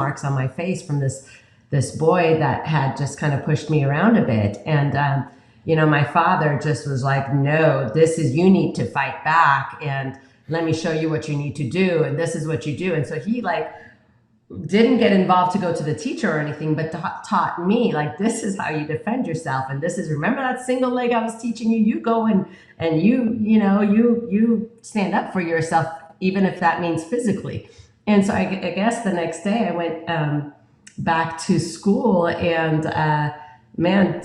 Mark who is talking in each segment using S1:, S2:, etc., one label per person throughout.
S1: marks on my face from this boy that had just kind of pushed me around a bit. And my father just was like, no, you need to fight back, and let me show you what you need to do, and this is what you do. And so he like didn't get involved to go to the teacher or anything, but taught me like, this is how you defend yourself, and this is, remember that single leg I was teaching you, you go and you stand up for yourself, even if that means physically. And so I guess the next day I went back to school, and went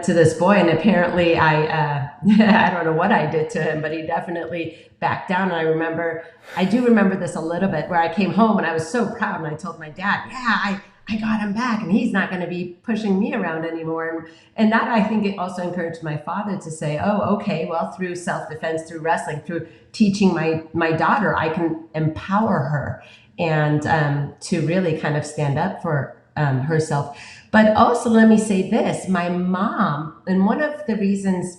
S1: to this boy, and apparently I don't know what I did to him, but he definitely backed down. And I do remember this a little bit, where I came home and I was so proud, and I told my dad, yeah, I got him back, and he's not going to be pushing me around anymore. And that, I think, it also encouraged my father to say, oh, okay, well, through self-defense, through wrestling, through teaching my daughter, I can empower her, and to really kind of stand up for herself. But also, let me say this, my mom, and one of the reasons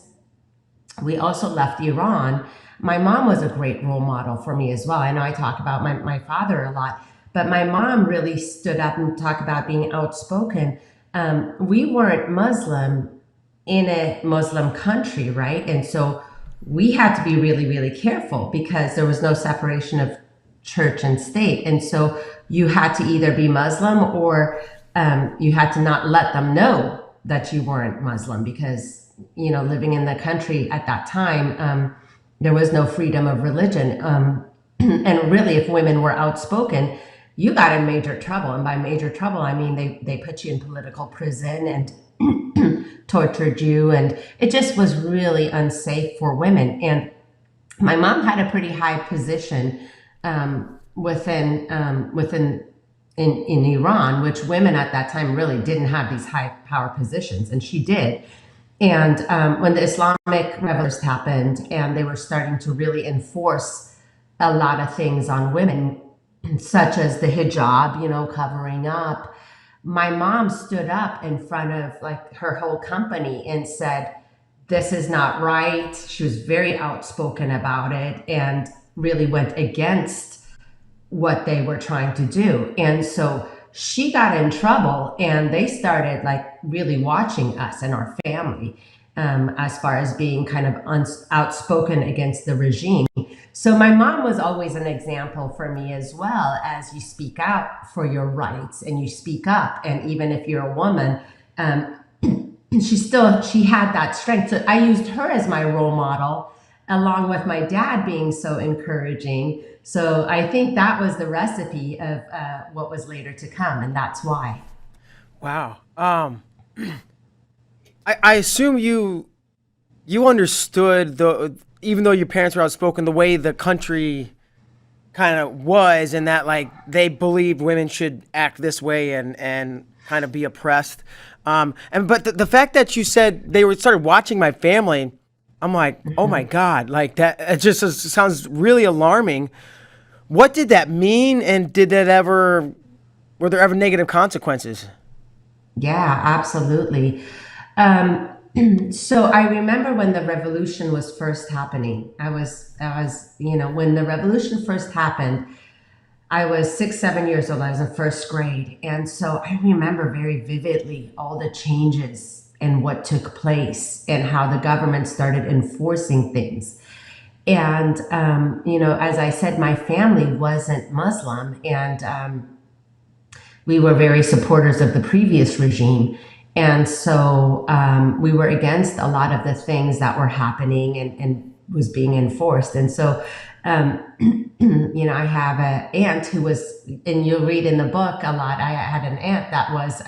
S1: we also left Iran, my mom was a great role model for me as well. I know I talk about my father a lot, but my mom really stood up and talked about being outspoken. We weren't Muslim in a Muslim country, right? And so we had to be really, really careful, because there was no separation of church and state. And so you had to either be Muslim, or you had to not let them know that you weren't Muslim, because, living in the country at that time, there was no freedom of religion. And really, if women were outspoken, you got in major trouble. And by major trouble, I mean, they put you in political prison and tortured you. And it just was really unsafe for women. And my mom had a pretty high position within in Iran, which women at that time really didn't have these high power positions, and she did. And when the Islamic revolution happened, and they were starting to really enforce a lot of things on women, such as the hijab, covering up, my mom stood up in front of like her whole company and said, this is not right. She was very outspoken about it, and really went against what they were trying to do. And so she got in trouble, and they started like really watching us and our family, as far as being kind of outspoken against the regime. So my mom was always an example for me as well, as you speak out for your rights and you speak up. And even if you're a woman, she had that strength. So I used her as my role model, along with my dad being so encouraging. So I think that was the recipe of what was later to come, and that's why.
S2: Wow. I assume you understood, even though your parents were outspoken, the way the country kind of was, and that like they believed women should act this way and kind of be oppressed. But the fact that you said they started watching my family, I'm like, oh my God, like that, it just sounds really alarming. What did that mean? And were there ever negative consequences?
S1: Yeah, absolutely. So I remember when the revolution was first happening. When the revolution first happened, I was 6, 7 years old. I was in first grade. And so I remember very vividly all the changes and what took place, and how the government started enforcing things. And, as I said, my family wasn't Muslim, and we were very supporters of the previous regime. And so we were against a lot of the things that were happening and was being enforced. And so, I have an aunt who was, and you'll read in the book a lot, I had an aunt that was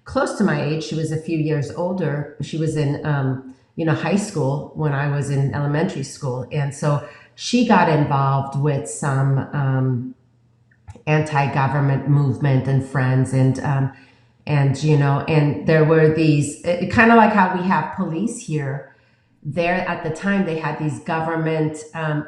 S1: close to my age. She was a few years older. She was in, high school when I was in elementary school. And so she got involved with some anti-government movement and friends, and there were these, kind of like how we have police here. There at the time, they had these government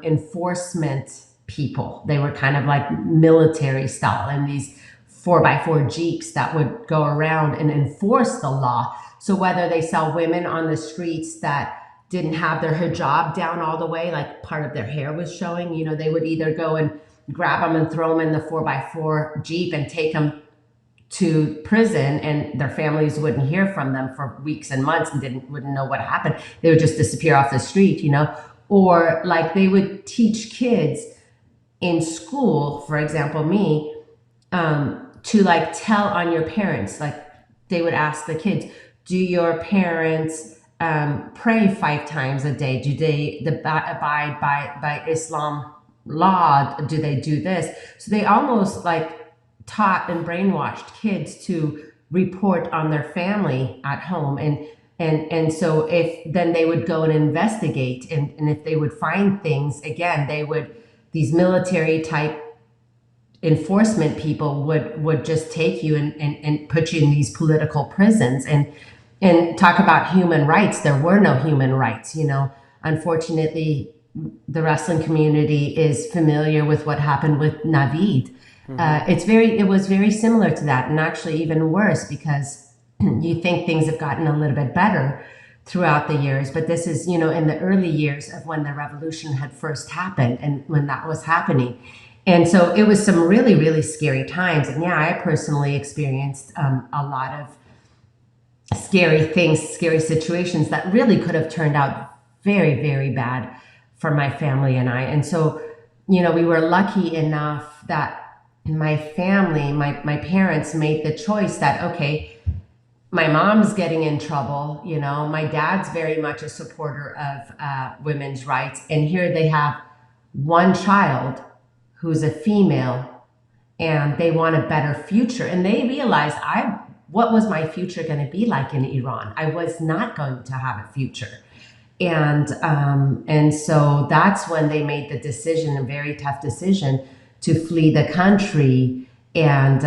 S1: enforcement people. They were kind of like military style, and these 4x4 Jeeps that would go around and enforce the law. So whether they saw women on the streets that didn't have their hijab down all the way, like part of their hair was showing, they would either go and grab them and throw them in the 4x4 Jeep and take them to prison, and their families wouldn't hear from them for weeks and months and wouldn't know what happened. They would just disappear off the street, or like they would teach kids in school, for example, me, to like tell on your parents. Like they would ask the kids, do your parents pray 5 times a day? Do they abide by Islam law? Do they do this? So they almost like taught and brainwashed kids to report on their family at home, and so if then they would go and investigate, and if they would find things, again they would, these military type enforcement people would just take you and put you in these political prisons, and talk about human rights. There were no human rights. Unfortunately, the wrestling community is familiar with what happened with Navid. It was very similar to that, and actually even worse, because you think things have gotten a little bit better throughout the years, but this is, in the early years of when the revolution had first happened and when that was happening. And so it was some really, really scary times. And yeah, I personally experienced a lot of scary things, scary situations that really could have turned out very, very bad for my family and I. And so, we were lucky enough that my family, my parents made the choice that, okay, my mom's getting in trouble, my dad's very much a supporter of women's rights. And here they have one child who's a female, and they want a better future. And they realized what was my future going to be like in Iran? I was not going to have a future. And so that's when they made the decision, a very tough decision, to flee the country and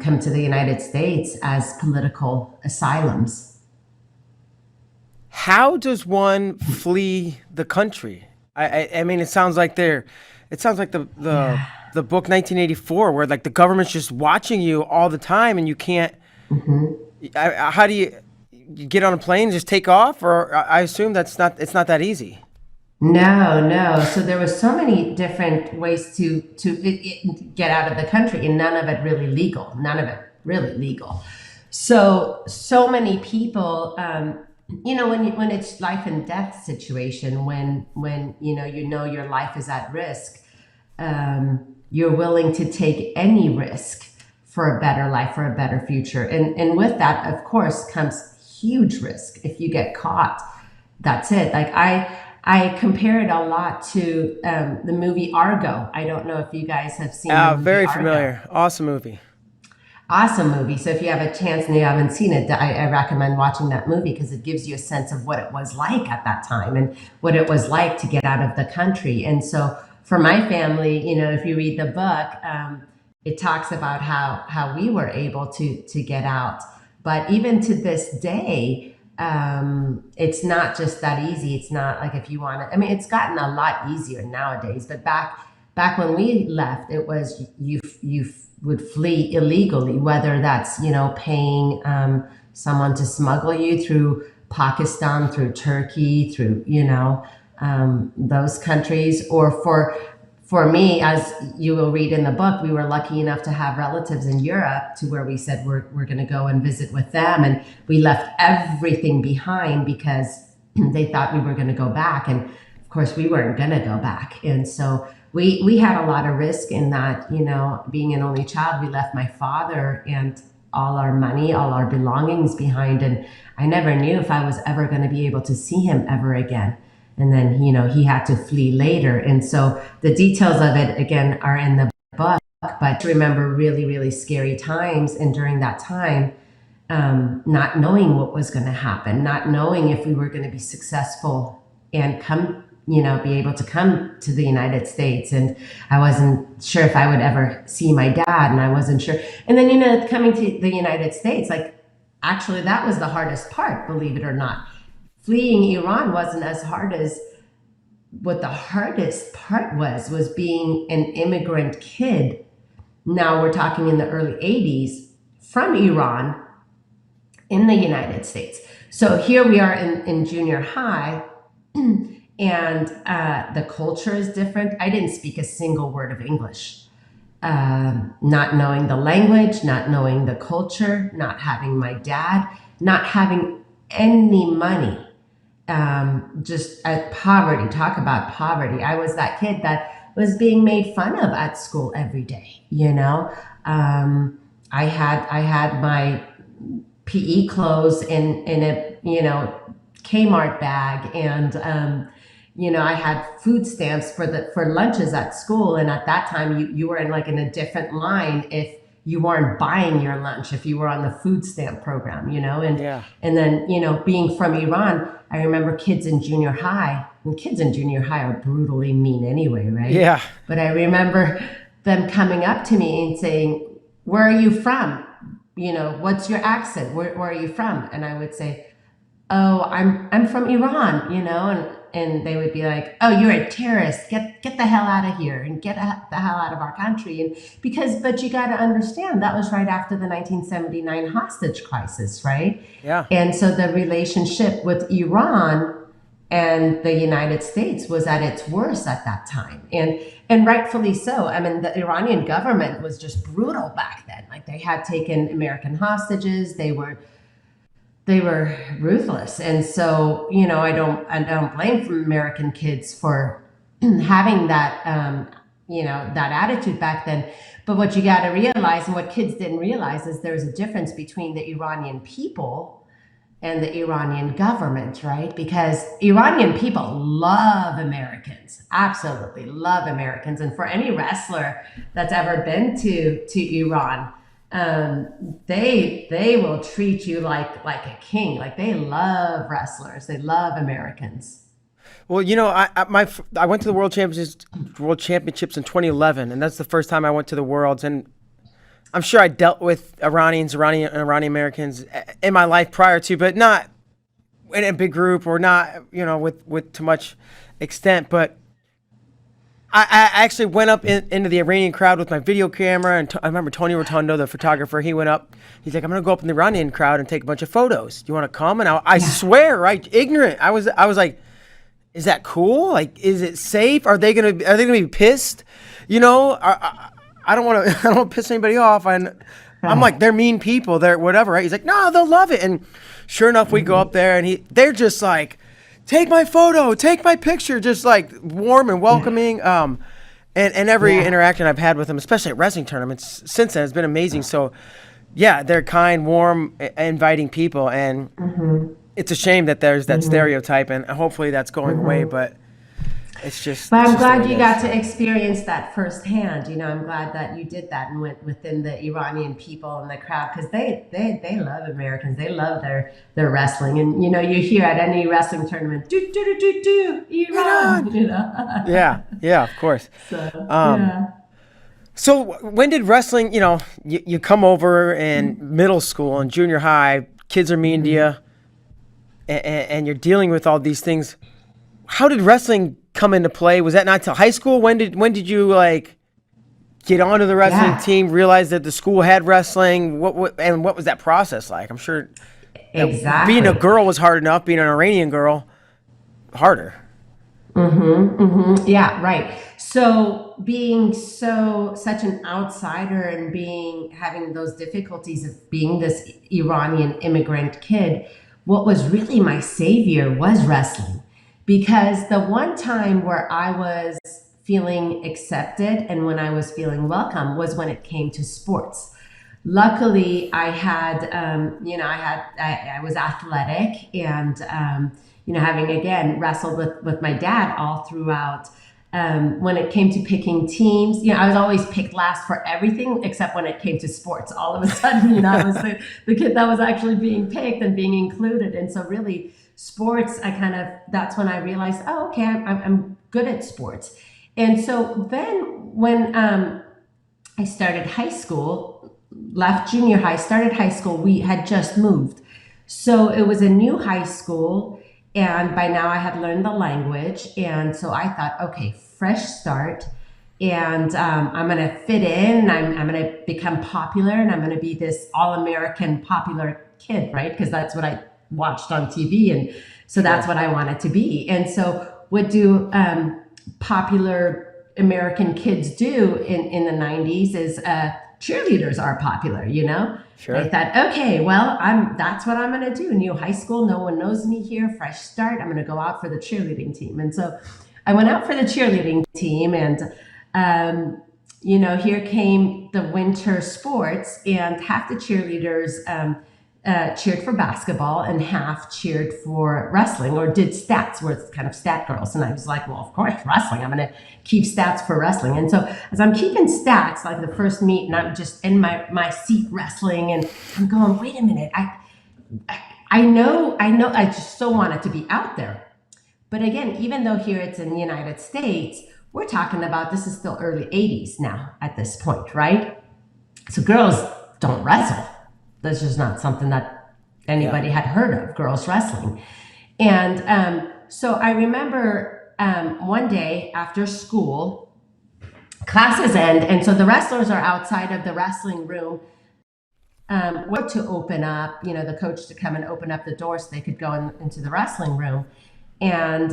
S1: come to the United States as political asylums.
S2: How does one flee the country? I mean, it sounds like the book 1984, where like the government's just watching you all the time and you can't. How do you get on a plane and just take off? Or I assume it's not that easy.
S1: No. So there were so many different ways to get out of the country, and none of it really legal. So many people, when it's life and death situation, when your life is at risk, you're willing to take any risk for a better life, for a better future, and with that, of course, comes huge risk. If you get caught, that's it. Like I compare it a lot to the movie Argo. I don't know if you guys have seen the movie
S2: very
S1: Argo.
S2: familiar. Awesome movie.
S1: Awesome movie. So if you have a chance and you haven't seen it, I recommend watching that movie, because it gives you a sense of what it was like at that time and what it was like to get out of the country. And so for my family, if you read the book, it talks about how we were able to get out. But even to this day, it's not just that easy. It's not like if you want to, it's gotten a lot easier nowadays, but back when we left, it was you would flee illegally, whether that's, for someone to smuggle you through Pakistan, through Turkey, through, those countries, or for me, as you will read in the book, we were lucky enough to have relatives in Europe, to where we said we're going to go and visit with them. And we left everything behind because they thought we were going to go back. And of course, we weren't going to go back. And so we had a lot of risk in that, being an only child. We left my father and all our money, all our belongings behind. And I never knew if I was ever going to be able to see him ever again. And then, he had to flee later. And so the details of it, again, are in the book. But remember really, really scary times. And during that time, not knowing what was going to happen, not knowing if we were going to be successful and come, be able to come to the United States. And I wasn't sure if I would ever see my dad, and I wasn't sure. And then, coming to the United States, like, actually, that was the hardest part, believe it or not. Fleeing Iran wasn't as hard as what the hardest part was being an immigrant kid. Now we're talking in the early 80s, from Iran in the United States. So here we are in junior high, and the culture is different. I didn't speak a single word of English. Not knowing the language, not knowing the culture, not having my dad, not having any money, just at poverty. Talk about poverty. I was that kid that was being made fun of at school every day. I had my PE clothes in a Kmart bag, and I had food stamps for lunches at school. And at that time, you were in a different line if you weren't buying your lunch, if you were on the food stamp program, and
S2: Yeah.
S1: and then being from Iran, I remember kids in junior high. And kids in junior high are brutally mean anyway, right?
S2: Yeah.
S1: But I remember them coming up to me and saying, "Where are you from? What's your accent? Where are you from?" And I would say, "Oh, I'm from Iran," and they would be like, "Oh, you're a terrorist. Get the hell out of here and get the hell out of our country." And but you got to understand that was right after the 1979 hostage crisis, right?
S2: Yeah.
S1: And so the relationship with Iran and the United States was at its worst at that time, and rightfully so. I mean, the Iranian government was just brutal back then. Like, they had taken American hostages. They were ruthless. And so I don't blame American kids for having that attitude back then. But what you got to realize, and what kids didn't realize, is there's a difference between the Iranian people and the Iranian government, right? Because Iranian people love Americans, absolutely love Americans. And for any wrestler that's ever been to Iran, they will treat you like a king. Like, they love wrestlers, they love Americans.
S2: Well, I went to the World Championships in 2011, and that's the first time I went to the Worlds. And I'm sure I dealt with Iranian Americans in my life prior to, but not in a big group, or not, with too much extent. But I actually went up into the Iranian crowd with my video camera, and I remember Tony Rotundo, the photographer, he went up. He's like, "I'm going to go up in the Iranian crowd and take a bunch of photos. Do you want to come?" And I swear, right, ignorant, I was like, "Is that cool? Like, is it safe? Are they gonna be pissed? I don't want to piss anybody off." And I'm like, "They're mean people. They're whatever, right?" He's like, "No, they'll love it." And sure enough, we go up there, and they're just like, "Take my photo, take my picture," just like warm and welcoming. And every interaction I've had with them, especially at wrestling tournaments since then, has been amazing. So yeah, they're kind, warm, inviting people, and it's a shame that there's that stereotype, and hopefully that's going away. But it's just.
S1: But
S2: it's
S1: I'm
S2: just the way
S1: glad
S2: it
S1: you
S2: is.
S1: got to experience that firsthand. I'm glad that you did that and went within the Iranian people and the crowd, because they love Americans. They love their wrestling, and you hear at any wrestling tournament, do do do do do Iran.
S2: Yeah, of course.
S1: So
S2: So when did wrestling? You come over in middle school and junior high. Kids are mean to you, and you're dealing with all these things. How did wrestling come into play? Was that not till high school? When did you get onto the wrestling team? Realize that the school had wrestling? What was that process like? I'm sure
S1: exactly.
S2: being a girl was hard enough. Being an Iranian girl, harder.
S1: Yeah, right. So being such an outsider, and having those difficulties of being this Iranian immigrant kid, what was really my savior was wrestling. Because the one time where I was feeling accepted and when I was feeling welcome was when it came to sports. Luckily, I was athletic, and having again wrestled with my dad all throughout. When it came to picking teams, I was always picked last for everything except when it came to sports. All of a sudden, I was the kid that was actually being picked and being included. And so really, sports, that's when I realized, oh, okay, I'm good at sports. And so then when I started high school, left junior high, started high school, we had just moved. So it was a new high school, and by now I had learned the language. And so I thought, okay, fresh start, and I'm going to fit in, I'm going to become popular, and I'm going to be this all-American popular kid, right? Because that's what I watched on TV, and so that's what I wanted to be. And so what do popular American kids do in the 90s is cheerleaders are popular, you know?
S2: Sure.
S1: I thought, okay, well, that's what I'm going to do. New high school, no one knows me here, fresh start. I'm going to go out for the cheerleading team. And so I went out for the cheerleading team, and here came the winter sports, and half the cheerleaders cheered for basketball and half cheered for wrestling, or did stats, were kind of stat girls. And I was like, well, of course, wrestling. I'm going to keep stats for wrestling. And so as I'm keeping stats, like the first meet, and I'm just in my seat wrestling, and I'm going, wait a minute, I know, I just so wanted to be out there. But again, even though here it's in the United States, we're talking about, this is still early 80s now at this point, right? So girls don't wrestle. That's just not something that anybody had heard of, girls wrestling. And so I remember one day after school, classes end, and so the wrestlers are outside of the wrestling room, to open up, the coach to come and open up the door so they could go into the wrestling room. And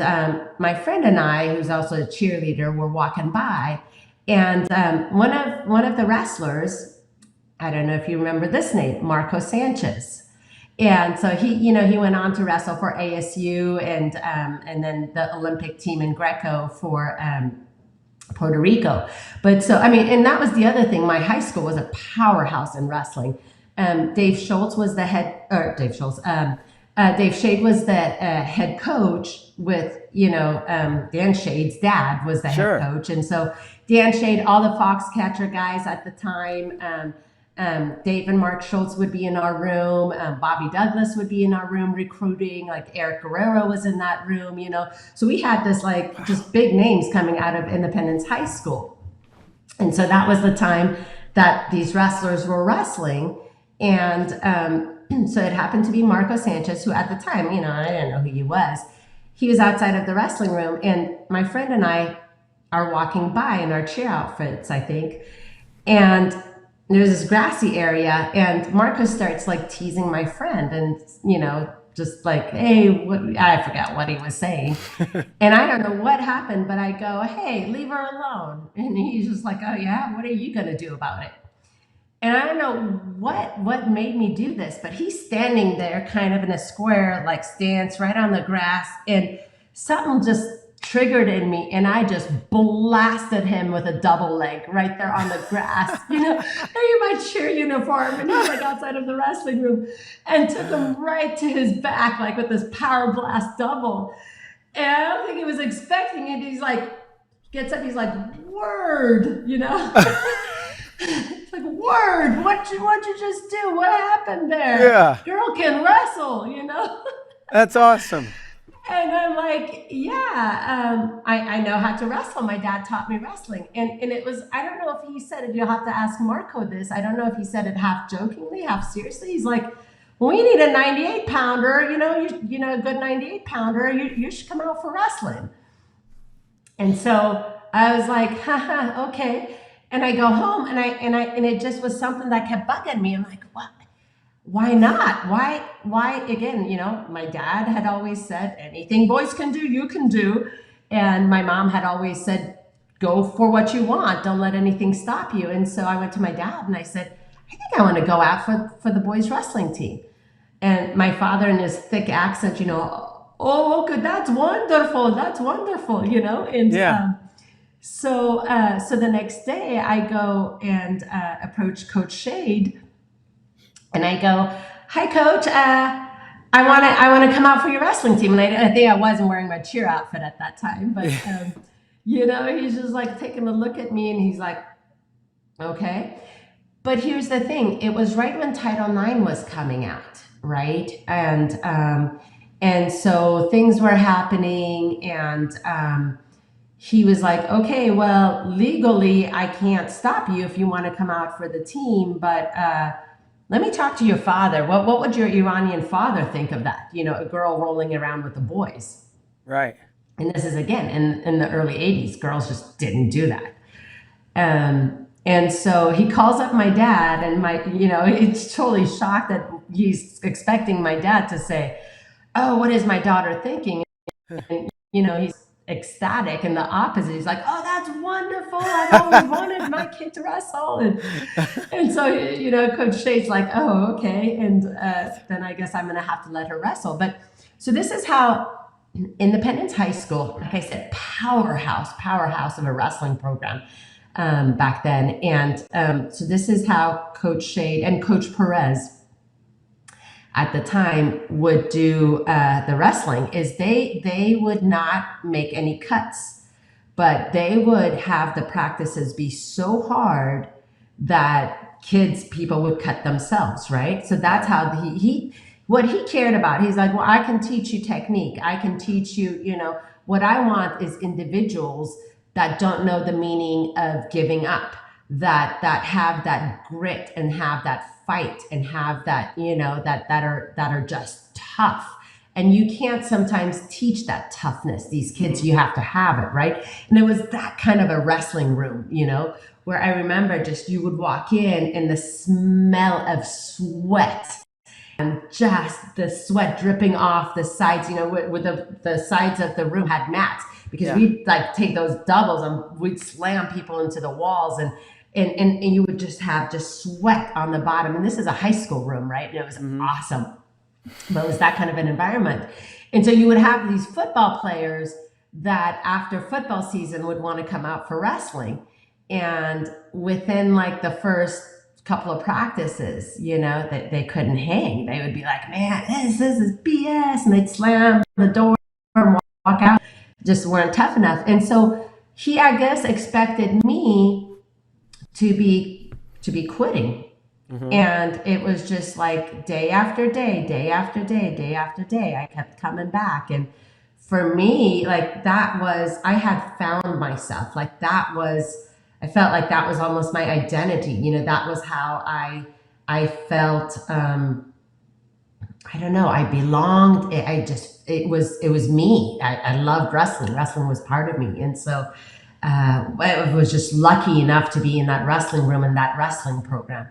S1: my friend and I, who's also a cheerleader, were walking by, and one of the wrestlers, I don't know if you remember this name, Marco Sanchez. And so he went on to wrestle for ASU and then the Olympic team in Greco for Puerto Rico. But so, and that was the other thing. My high school was a powerhouse in wrestling. Dave Schultz was the head, or Dave Schultz, Dave Shade was the head coach with, Dan Shade's dad was the head coach. And so Dan Shade, all the Foxcatcher guys at the time, Dave and Mark Schultz would be in our room. Bobby Douglas would be in our room recruiting. Like Eric Guerrero was in that room, So we had this just big names coming out of Independence High School. And so that was the time that these wrestlers were wrestling. And so it happened to be Marco Sanchez, who at the time, I didn't know who he was. He was outside of the wrestling room, and my friend and I are walking by in our cheer outfits, I think. And there's this grassy area, and Marco starts teasing my friend, and just hey, I forgot what he was saying. And I don't know what happened, but I go, hey, leave her alone. And he's just like, oh yeah, what are you gonna do about it? And I don't know what made me do this, but he's standing there kind of in a square stance right on the grass, and something just triggered in me, and I just blasted him with a double leg right there on the grass, in my cheer uniform, and he's outside of the wrestling room, and took him right to his back, with this power blast double. And I don't think he was expecting it. He's gets up, he's like, word, It's like, word, what'd you just do? What happened there?
S2: Yeah.
S1: Girl can wrestle,
S2: That's awesome.
S1: And I'm like, yeah, I know how to wrestle. My dad taught me wrestling. And it was, I don't know if he said it, you'll have to ask Marco this. I don't know if he said it half jokingly, half seriously. He's like, well, we need a 98 pounder, a good 98 pounder. You should come out for wrestling. And so I was like, haha, okay. And I go home, and it just was something that kept bugging me. I'm like, what? Why not? Why again, my dad had always said, anything boys can do, you can do. And my mom had always said, go for what you want. Don't let anything stop you. And so I went to my dad and I said, I think I want to go out for the boys wrestling team. And my father, in his thick accent, oh, okay, that's wonderful. That's wonderful, and
S2: yeah.
S1: So the next day I go and approach Coach Shade, and I go, hi, Coach. I want to come out for your wrestling team. And I think I wasn't wearing my cheer outfit at that time, but he's just taking a look at me, and he's like, okay. But here's the thing: it was right when Title IX was coming out, right? And so things were happening, and he was like, okay, well, legally, I can't stop you if you want to come out for the team, but let me talk to your father. What would your Iranian father think of that? A girl rolling around with the boys.
S2: Right.
S1: And this is, again, in the early 80s. Girls just didn't do that. And so he calls up my dad, and he's totally shocked that he's expecting my dad to say, oh, what is my daughter thinking? And, ecstatic, and the opposite. He's like, "Oh, that's wonderful! I've always wanted my kid to wrestle." And so, Coach Shade's like, "Oh, okay," and then I guess I'm going to have to let her wrestle. But so this is how Independence High School, like I said, powerhouse of a wrestling program back then, and so this is how Coach Shade and Coach Perez at the time would do the wrestling. Is they would not make any cuts, but they would have the practices be so hard that people would cut themselves, right? So that's how he what he cared about. He's like, well, I can teach you technique. I can teach you, what I want is individuals that don't know the meaning of giving up, that have that grit and have that fight and have that, that are just tough. And you can't sometimes teach that toughness. These kids, you have to have it, right? And it was that kind of a wrestling room, where I remember just you would walk in and the smell of sweat and just the sweat dripping off the sides, with the sides of the room had mats because we'd like take those doubles and we'd slam people into the walls and you would just have just sweat on the bottom. And this is a high school room, right? And it was awesome. But it was that kind of an environment. And so you would have these football players that after football season would want to come out for wrestling. And within like the first couple of practices, that they couldn't hang. They would be like, man, this is BS. And they'd slam the door and walk out. Just weren't tough enough. And so he, I guess, expected me to be quitting. And it was just like day after day, day after day, day after day, I kept coming back. And for me, like I had found myself. Like I felt like that was almost my identity. That was how I felt, I don't know, I belonged. It was me. I loved wrestling. Wrestling was part of me. And so I was just lucky enough to be in that wrestling room and that wrestling program.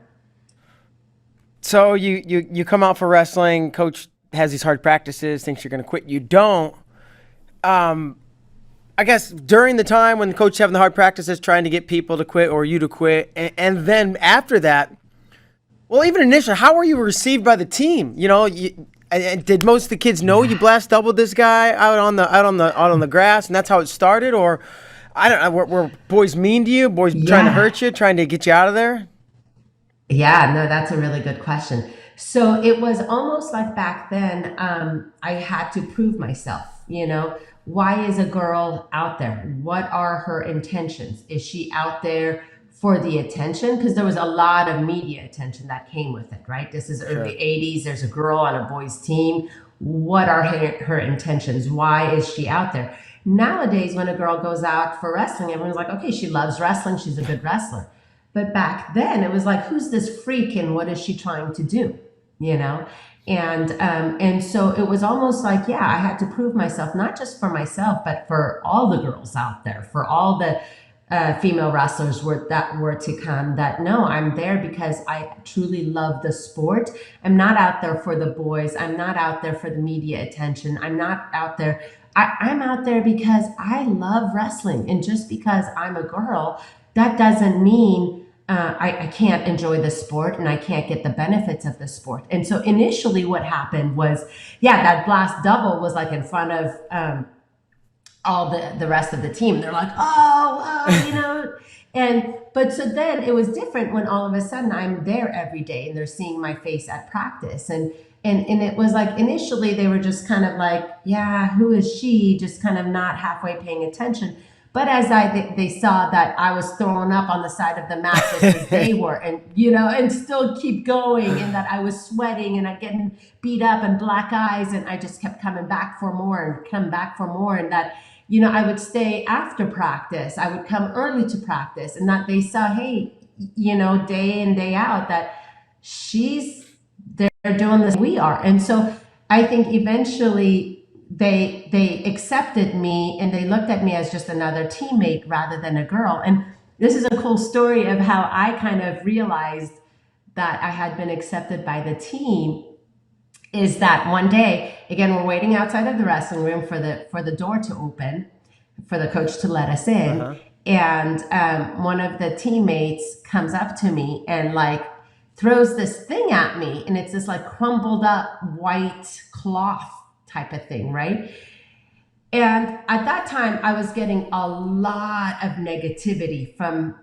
S2: So you come out for wrestling, coach has these hard practices, thinks you're going to quit. You don't. I guess during the time when the coach is having the hard practices, trying to get people to quit or you to quit, and then after that, well, even initially, how were you received by the team? Did most of the kids know you blast doubled this guy out on the grass, and that's how it started? Or I don't know, were boys mean to you? Boys trying to hurt you, trying to get you out of there?
S1: Yeah, no, that's a really good question. So it was almost like back then, I had to prove myself, why is a girl out there? What are her intentions? Is she out there for the attention? Because there was a lot of media attention that came with it, right? This is early 80s. There's a girl on a boys team. What are her intentions? Why is she out there? Nowadays, when a girl goes out for wrestling, everyone's like, okay, she loves wrestling. She's a good wrestler. But back then it was like, who's this freak and what is she trying to do? And so it was almost like, I had to prove myself, not just for myself, but for all the girls out there, for all the female wrestlers that were to come, that no, I'm there because I truly love the sport. I'm not out there for the boys. I'm not out there for the media attention. I'm not out there. I'm out there because I love wrestling. And just because I'm a girl, that doesn't mean I can't enjoy the sport and I can't get the benefits of the sport. And so initially what happened was, that blast double was like in front of all the rest of the team. They're like, but so then it was different when all of a sudden I'm there every day and they're seeing my face at practice. And it was like, initially they were just kind of like, who is she? Just kind of not halfway paying attention. But as they saw that I was throwing up on the side of the mat just as they were, and and still keep going, and that I was sweating and I getting beat up and black eyes, and I just kept coming back for more and come back for more, and that I would stay after practice, I would come early to practice, and that they saw, hey, day in day out that they're doing this we are, and so I think eventually they accepted me and they looked at me as just another teammate rather than a girl. And this is a cool story of how I kind of realized that I had been accepted by the team, is that one day, again, we're waiting outside of the wrestling room for the door to open. for the coach to let us in. And one of the teammates comes up to me and like throws this thing at me, and it's this like crumbled up white cloth type of thing, right? And at that time, I was getting a lot of negativity from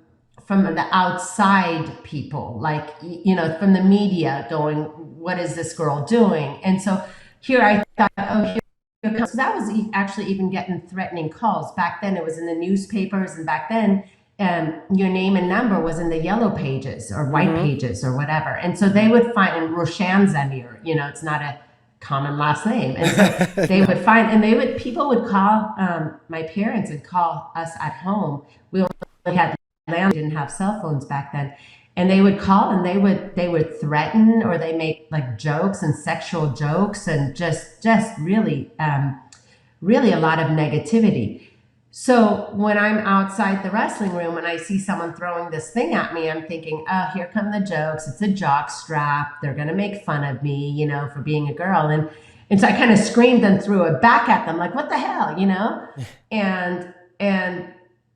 S1: the outside people, like from the media, going, "What is this girl doing?" And so here I thought, "Oh, here comes." So that was actually even getting threatening calls. Back then, it was in the newspapers, and back then, your name and number was in the yellow pages or white pages or whatever. And so they would find in Roshan Zamir, it's not a common last name. And so they would find, and people would call, my parents would call us at home. We only had landlines, didn't have cell phones back then. And they would call and they would threaten, or they make like jokes and sexual jokes, and just really, really a lot of negativity. So when I'm outside the wrestling room and I see someone throwing this thing at me, I'm thinking, oh, here come the jokes. It's a jock strap. They're going to make fun of me, for being a girl. And so I kind of screamed and threw it back at them, like, what the hell, And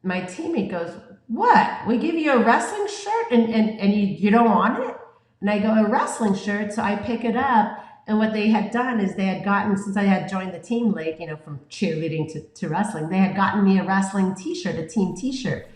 S1: my teammate goes, what? We give you a wrestling shirt and you don't want it? And I go, a wrestling shirt. So I pick it up. And what they had done is they had gotten, since I had joined the team late, from cheerleading to wrestling, they had gotten me a wrestling t-shirt, a team t-shirt.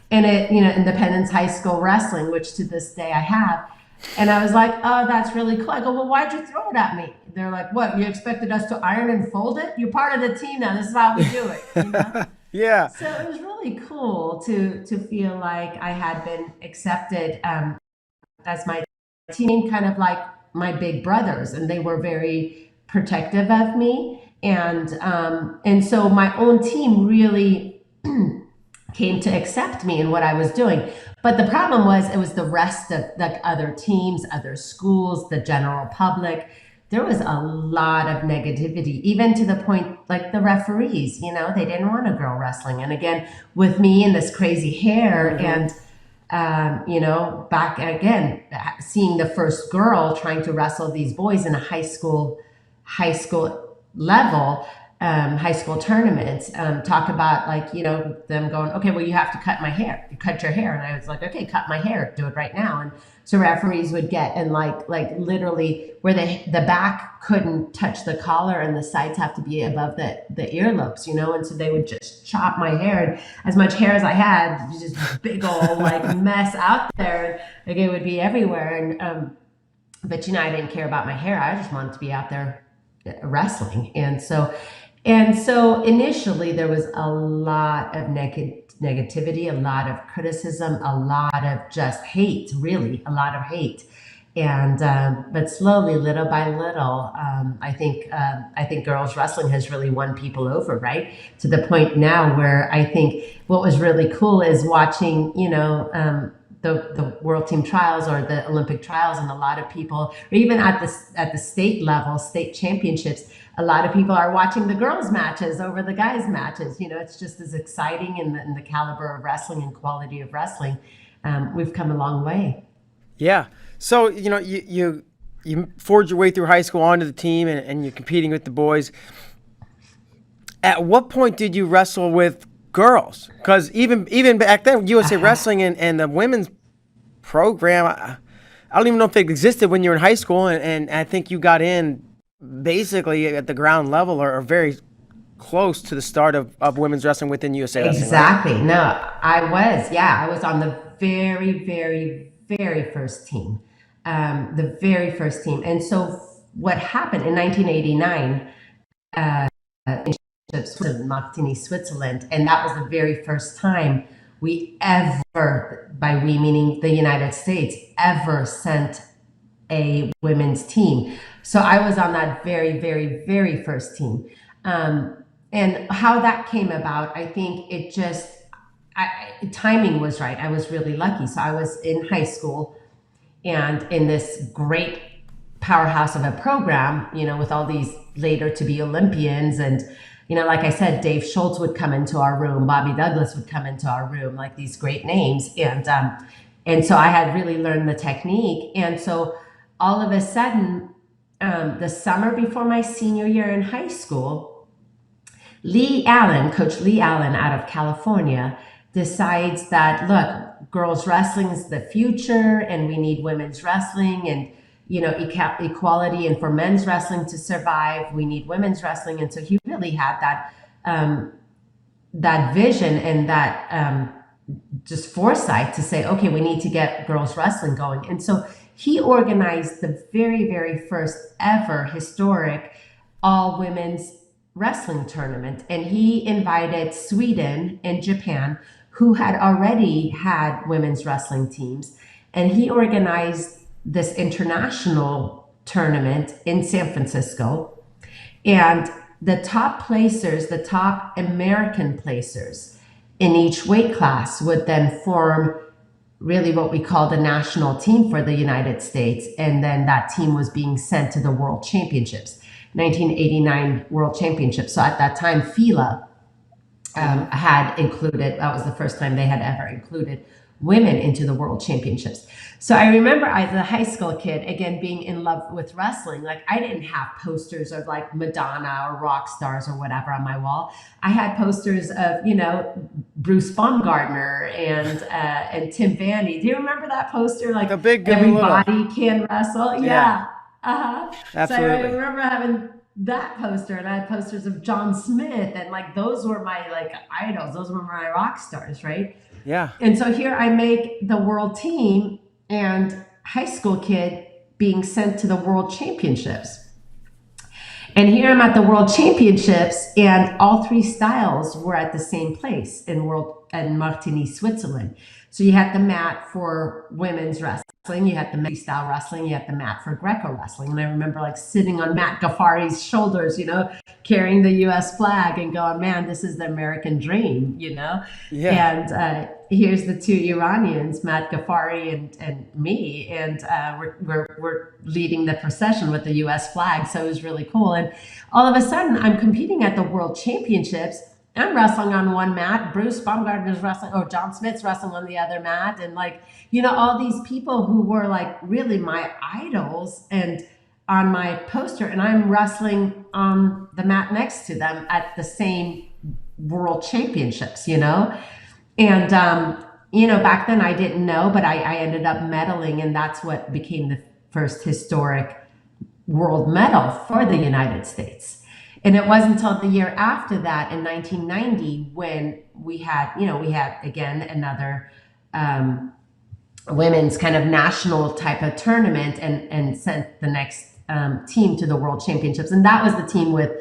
S1: And it, Independence High School Wrestling, which to this day I have. And I was like, oh, that's really cool. I go, well, why'd you throw it at me? They're like, what, you expected us to iron and fold it? You're part of the team now. This is how we do it,
S2: Yeah.
S1: So it was really cool to feel like I had been accepted as my team, kind of like my big brothers, and they were very protective of me. And so my own team really came to accept me and what I was doing. But the problem was, it was the rest of the other teams, other schools, the general public. There was a lot of negativity, even to the point, like the referees, they didn't want a girl wrestling. And again, with me and this crazy hair and back again, seeing the first girl trying to wrestle these boys in a high school level, high school tournaments, talk about them going, okay, well, you have to cut your hair. And I was like, okay, cut my hair, do it right now. And so referees would get, and like literally where the back couldn't touch the collar and the sides have to be above the earlobes, and so they would just chop my hair, and as much hair as I had, just big old like mess out there, like it would be everywhere. And but I didn't care about my hair. I just wanted to be out there wrestling. And so initially there was a lot of negativity, a lot of criticism, a lot of just hate, really a lot of hate. And but slowly, little by little, I think girls wrestling has really won people over, right? To the point now where I think what was really cool is watching, the World Team Trials or the Olympic trials, and a lot of people, or even at the state level, state championships, a lot of people are watching the girls' matches over the guys' matches. It's just as exciting in the caliber of wrestling and quality of wrestling. We've come a long way.
S2: Yeah. So, you forged your way through high school onto the team, and you're competing with the boys. At what point did you wrestle with girls? Because even back then, USA Wrestling and the women's program, I don't even know if it existed when you were in high school, and I think you got in basically at the ground level or very close to the start of women's wrestling within USA Wrestling.
S1: Exactly.
S2: Right?
S1: No, I was on the very, very, very first team. The very first team. And so what happened in 1989, in Martigny, Switzerland, and that was the very first time we ever, by we meaning the United States, ever sent a women's team. So I was on that very, very, very first team. And how that came about, I think it just, timing was right. I was really lucky. So I was in high school and in this great powerhouse of a program, with all these later to be Olympians. And, like I said, Dave Schultz would come into our room, Bobby Douglas would come into our room, like these great names. And so I had really learned the technique. And so all of a sudden, the summer before my senior year in high school, Coach Lee Allen out of California, decides that, look, girls wrestling is the future and we need women's wrestling, and equality, and for men's wrestling to survive we need women's wrestling. And so he really had that vision and that just foresight to say, okay, we need to get girls wrestling going. And so he organized the very, very first ever historic all women's wrestling tournament. And he invited Sweden and Japan, who had already had women's wrestling teams. And he organized this international tournament in San Francisco. And the top placers, the top American placers in each weight class would then form really what we call the national team for the United States. And then that team was being sent to the World Championships, 1989 World Championships. So at that time, FILA had included, that was the first time they had ever included women into the World Championships. So I remember as a high school kid, again, being in love with wrestling. Like, I didn't have posters of like Madonna or rock stars or whatever on my wall. I had posters of, Bruce Baumgartner and Tim Vanny. Do you remember that poster? Like,
S2: The big
S1: everybody can wrestle.
S2: Yeah.
S1: So I remember having that poster, and I had posters of John Smith, and like those were my like idols. Those were my rock stars, right?
S2: Yeah.
S1: And so here I make the world team, and high school kid being sent to the World Championships. And here I'm at the World Championships, and all three styles were at the same place in Martigny, Switzerland. So you had the mat for women's wrestling, you had the freestyle wrestling, you had the mat for Greco wrestling. And I remember like sitting on Matt Gaffari's shoulders, carrying the US flag and going, man, this is the American dream,
S2: Yeah.
S1: And here's the two Iranians, Matt Gaffari and me, and we're leading the procession with the US flag. So it was really cool. And all of a sudden I'm competing at the World Championships. I'm wrestling on one mat, Bruce Baumgartner's wrestling, or John Smith's wrestling on the other mat. And like, all these people who were like really my idols and on my poster, and I'm wrestling on the mat next to them at the same World Championships, And, back then I didn't know, but I ended up medaling, and that's what became the first historic world medal for the United States. And it wasn't until the year after that, in 1990, when we had again another women's kind of national type of tournament, and sent the next team to the World Championships. And that was the team with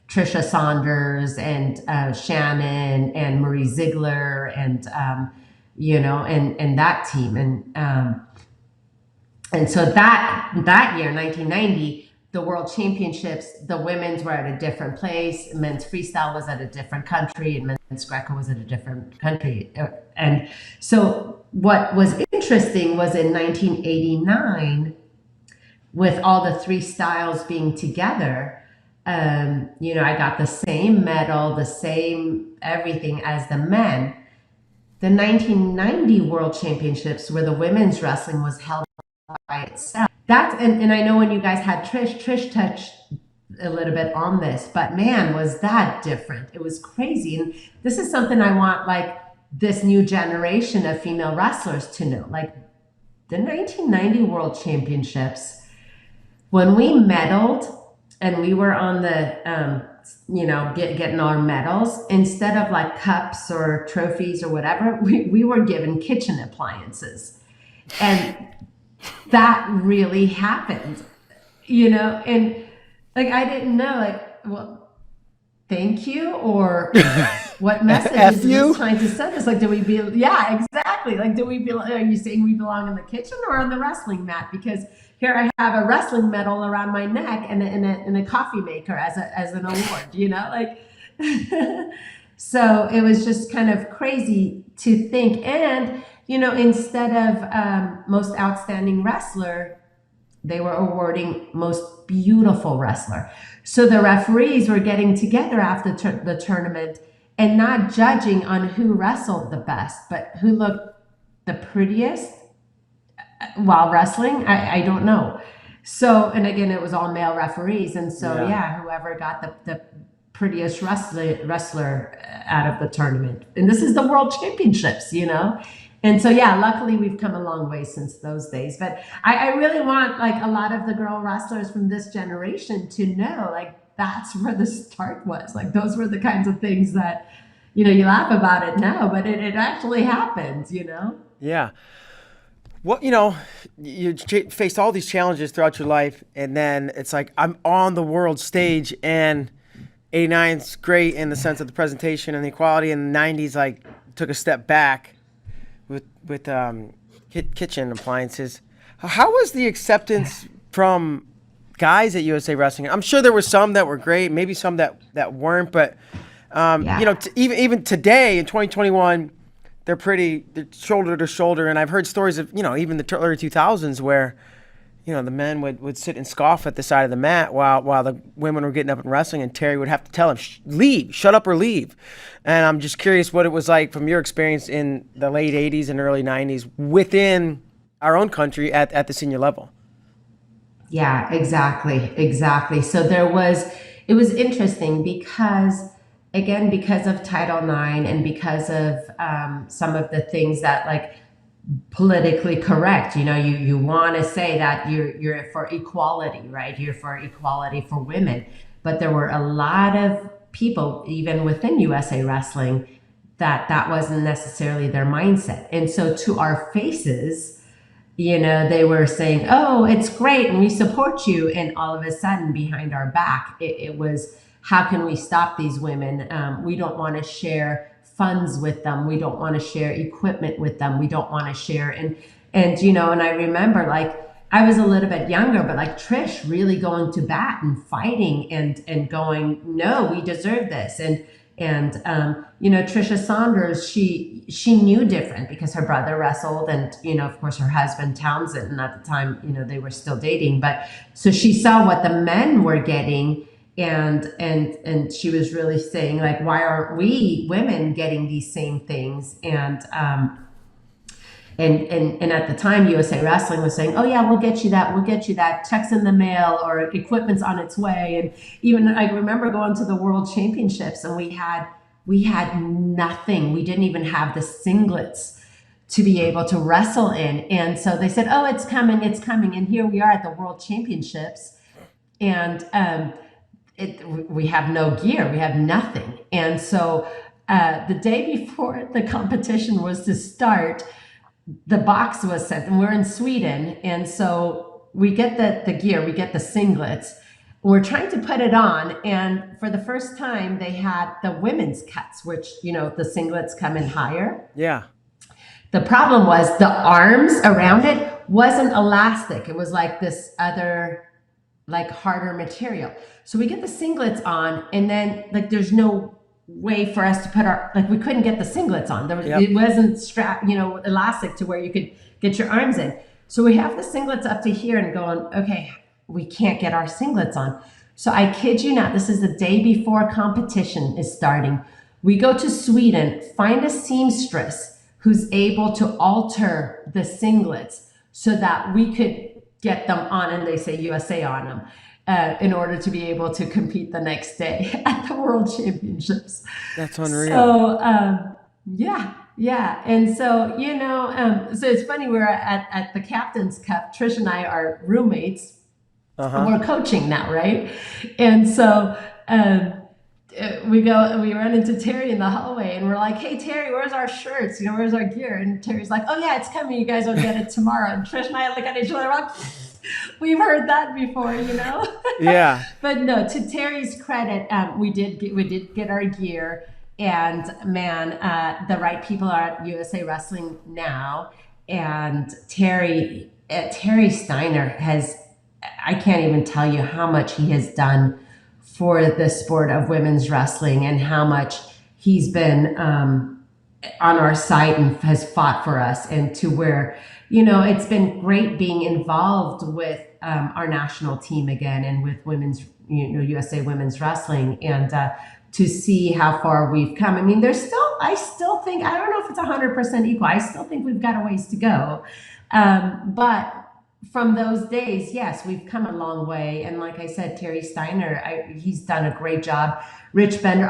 S1: Trisha Saunders and Shannon and Marie Ziegler and that team. And so that year, 1990, the World Championships, the women's were at a different place. Men's freestyle was at a different country, and men's Greco was at a different country. And so what was interesting was in 1989, with all the three styles being together, I got the same medal, the same everything as the men. The 1990 World Championships, where the women's wrestling was held by itself. And I know when you guys had Trish touched a little bit on this, but man, was that different. It was crazy. And this is something I want like this new generation of female wrestlers to know. Like the 1990 World Championships, when we medaled and we were on the, getting our medals, instead of like cups or trophies or whatever, we were given kitchen appliances. And that really happened, and like, I didn't know, like, well, thank you, or what message is this trying to send us? Like, yeah, exactly. Like, are you saying we belong in the kitchen or on the wrestling mat? Because here I have a wrestling medal around my neck and a coffee maker as an award, like, so it was just kind of crazy to think. And instead of most outstanding wrestler, they were awarding most beautiful wrestler. So the referees were getting together after the tournament and not judging on who wrestled the best, but who looked the prettiest while wrestling. I don't know. So, and again, it was all male referees. And so, whoever got the prettiest wrestler out of the tournament. And this is the world championships, you know? And so, yeah, luckily we've come a long way since those days. But I really want like a lot of the girl wrestlers from this generation to know, like, that's where the start was. Like, those were the kinds of things that, you know, you laugh about it now, but it actually happened, you know?
S2: Yeah. What, you know, you faced all these challenges throughout your life, and then it's like, I'm on the world stage, and 89's great in the sense of the presentation and the equality, and the 90s, like, took a step back with kitchen appliances. How was the acceptance from guys at USA Wrestling? I'm sure there were some that were great, maybe some that weren't, but
S1: Yeah.
S2: you know, even today in 2021, they're shoulder to shoulder. And I've heard stories of, you know, even the early 2000s where, you know, the men would sit and scoff at the side of the mat while the women were getting up and wrestling, and Terry would have to tell him, leave, shut up or leave. And I'm just curious what it was like from your experience in the late 80s and early 90s within our own country at the senior level.
S1: Yeah, exactly. So it was interesting because, again, because of Title IX and because of some of the things that, like, politically correct, you know, you want to say that you're for equality, right? You're for equality for women. But there were a lot of people, even within USA Wrestling, that wasn't necessarily their mindset. And so to our faces, you know, they were saying, oh, it's great and we support you. And all of a sudden, behind our back, it was, how can we stop these women? We don't want to share funds with them. We don't want to share equipment with them. We don't want to share. And, you know, and I remember, like, I was a little bit younger, but like Trish really going to bat and fighting and going, no, we deserve this. And you know, Trisha Saunders, she knew different because her brother wrestled, and, you know, of course, her husband Townsend, and at the time, you know, they were still dating. But so she saw what the men were getting, and she was really saying, like, why aren't we women getting these same things? And at the time, USA Wrestling was saying, "Oh yeah, we'll get you that. We'll get you that. Checks in the mail, or equipment's on its way." And even I remember going to the World Championships, and we had nothing. We didn't even have the singlets to be able to wrestle in. And so they said, "Oh, it's coming, it's coming." And here we are at the World Championships, and we have no gear. We have nothing. And so the day before the competition was to start, the box was sent, and we're in Sweden. And so we get the gear, we get the singlets. We're trying to put it on. And for the first time, they had the women's cuts, which, you know, the singlets come in higher.
S2: Yeah.
S1: The problem was the arms around it wasn't elastic. It was like this other, like, harder material. So we get the singlets on, and then, like, there's no way for us to put we couldn't get the singlets on. It wasn't strapped, you know, elastic to where you could get your arms in. So we have the singlets up to here and going, okay, we can't get our singlets on. So I kid you not, this is the day before competition is starting. We go to Sweden, find a seamstress who's able to alter the singlets so that we could get them on, and they say USA on them. In order to be able to compete the next day at the World Championships.
S2: That's unreal.
S1: So, yeah. And so, you know, so it's funny, we're at the Captain's Cup. Trish and I are roommates. And we're coaching now, right? And so we run into Terry in the hallway, and we're like, "Hey, Terry, where's our shirts? You know, where's our gear?" And Terry's like, "Oh yeah, it's coming. You guys will get it tomorrow." And Trish and I look at each other like, we've heard that before, you know?
S2: Yeah.
S1: But no, to Terry's credit, we did get our gear, and man, the right people are at USA Wrestling now, and Terry Steiner has, I can't even tell you how much he has done for the sport of women's wrestling, and how much he's been on our side and has fought for us, and to where, you know, it's been great being involved with our national team again, and with women's, you know, USA Women's Wrestling, and to see how far we've come. I mean, I still think, I don't know if it's 100% equal. I still think we've got a ways to go. But from those days, yes, we've come a long way. And like I said, Terry Steiner, he's done a great job. Rich Bender,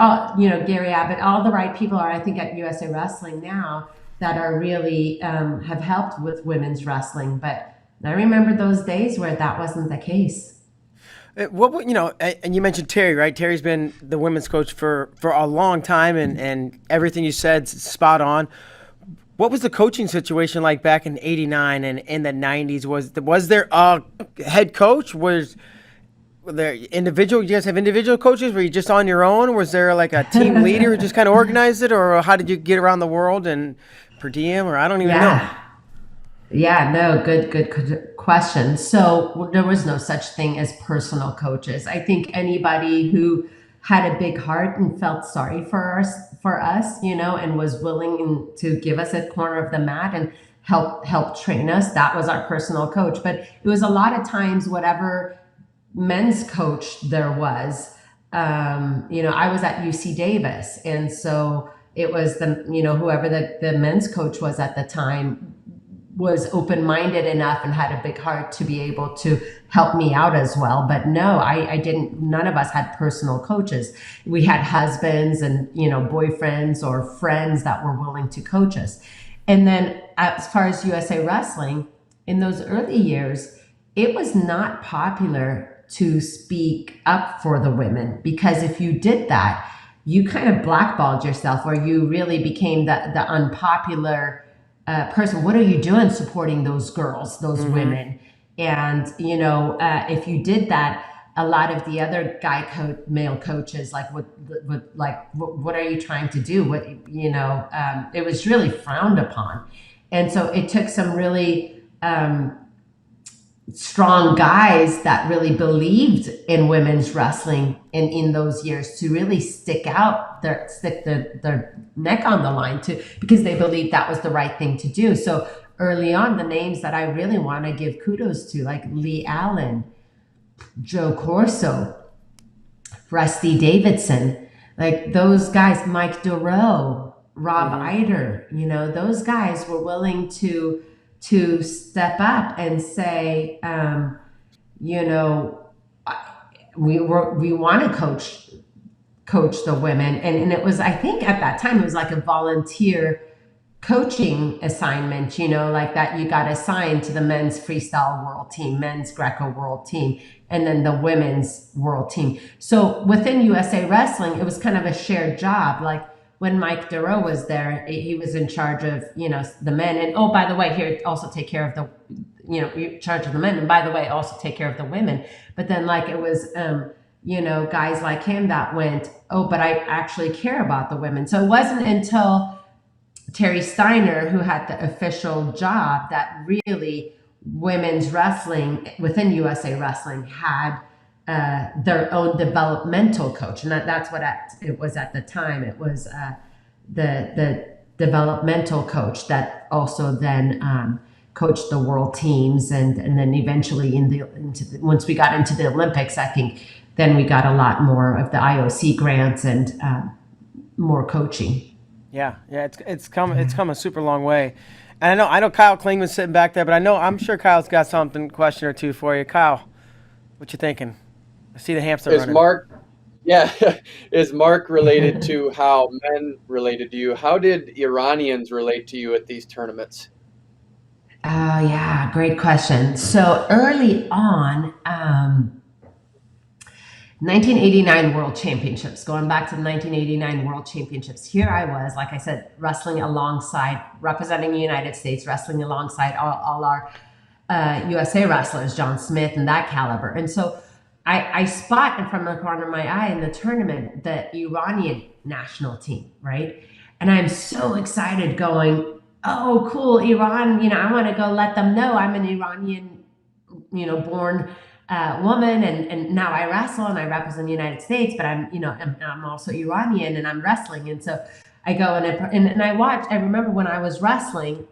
S1: Gary Abbott, all the right people are, I think, at USA Wrestling now that are really have helped with women's wrestling. But I remember those days where that wasn't the case.
S2: And you mentioned Terry, right? Terry's been the women's coach for a long time, and everything you said spot on. What was the coaching situation like back in '89 and in the '90s? Was there a head coach? Were there individual? You guys have individual coaches? Were you just on your own? Was there like a team leader who just kind of organized it, or how did you get around the world and per diem? Or I don't even know.
S1: Yeah. Yeah, no, good question. So there was no such thing as personal coaches. I think anybody who had a big heart and felt sorry for us, and was willing to give us a corner of the mat and help train us, that was our personal coach. But it was a lot of times whatever men's coach there was. I was at UC Davis, and so it was whoever the men's coach was at the time was open-minded enough and had a big heart to be able to help me out as well. But no, I didn't, none of us had personal coaches. We had husbands and, boyfriends or friends that were willing to coach us. And then as far as USA Wrestling, in those early years, it was not popular to speak up for the women, because if you did that, you kind of blackballed yourself, or you really became the unpopular person. What are you doing supporting those girls, those women? And, if you did that, a lot of the other male coaches, like, what are you trying to do? It was really frowned upon. And so it took some really strong guys that really believed in women's wrestling in those years to really stick their neck on the line, because they believed that was the right thing to do. So early on, the names that I really want to give kudos to, like Lee Allen, Joe Corso, Rusty Davidson, like those guys, Mike Duro, Rob Eider, those guys were willing to step up and say, we want to coach the women. And it was, I think at that time, it was like a volunteer coaching assignment, like that you got assigned to the men's freestyle world team, men's Greco world team, and then the women's world team. So within USA Wrestling, it was kind of a shared job. Like when Mike Duro was there, he was in charge of, the men. And oh, by the way, here, also take care of you're in charge of the men. And by the way, also take care of the women. But then like it was, guys like him that went, oh, but I actually care about the women. So it wasn't until Terry Steiner, who had the official job, that really women's wrestling within USA Wrestling had their own developmental coach. And that's what it was at the time. It was the developmental coach that also then coached the world teams. And then eventually once we got into the Olympics, I think then we got a lot more of the IOC grants and more coaching.
S2: Yeah, it's come a super long way, and I know Kyle Klingman's sitting back there, but I'm sure Kyle's got question or two for you. Kyle, what you thinking? I see the hamster running.
S3: Is Mark related to how men related to you? How did Iranians relate to you at these tournaments?
S1: Yeah, great question. So early on, 1989 World Championships, going back to the 1989 World Championships. Here I was, like I said, representing the United States, wrestling alongside all our USA wrestlers, John Smith and that caliber. And so I spot from the corner of my eye in the tournament the Iranian national team, right? And I'm so excited going, oh, cool, Iran, I want to go let them know I'm an Iranian, born woman, and now I wrestle and I represent the United States, but I'm also Iranian and I'm wrestling. And so I go and I watch. I remember when I was wrestling,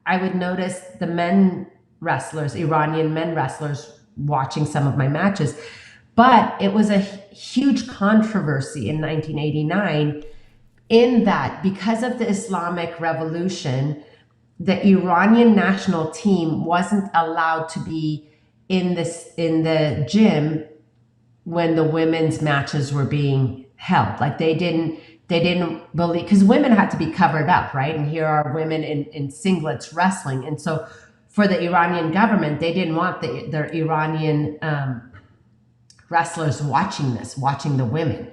S1: I would notice the Iranian men wrestlers watching some of my matches. But it was a huge controversy in 1989 in that because of the Islamic Revolution, the Iranian national team wasn't allowed to be in the gym when the women's matches were being held. Like they didn't believe, because women had to be covered up, right? And here are women in singlets wrestling. And so for the Iranian government, they didn't want their Iranian wrestlers watching the women.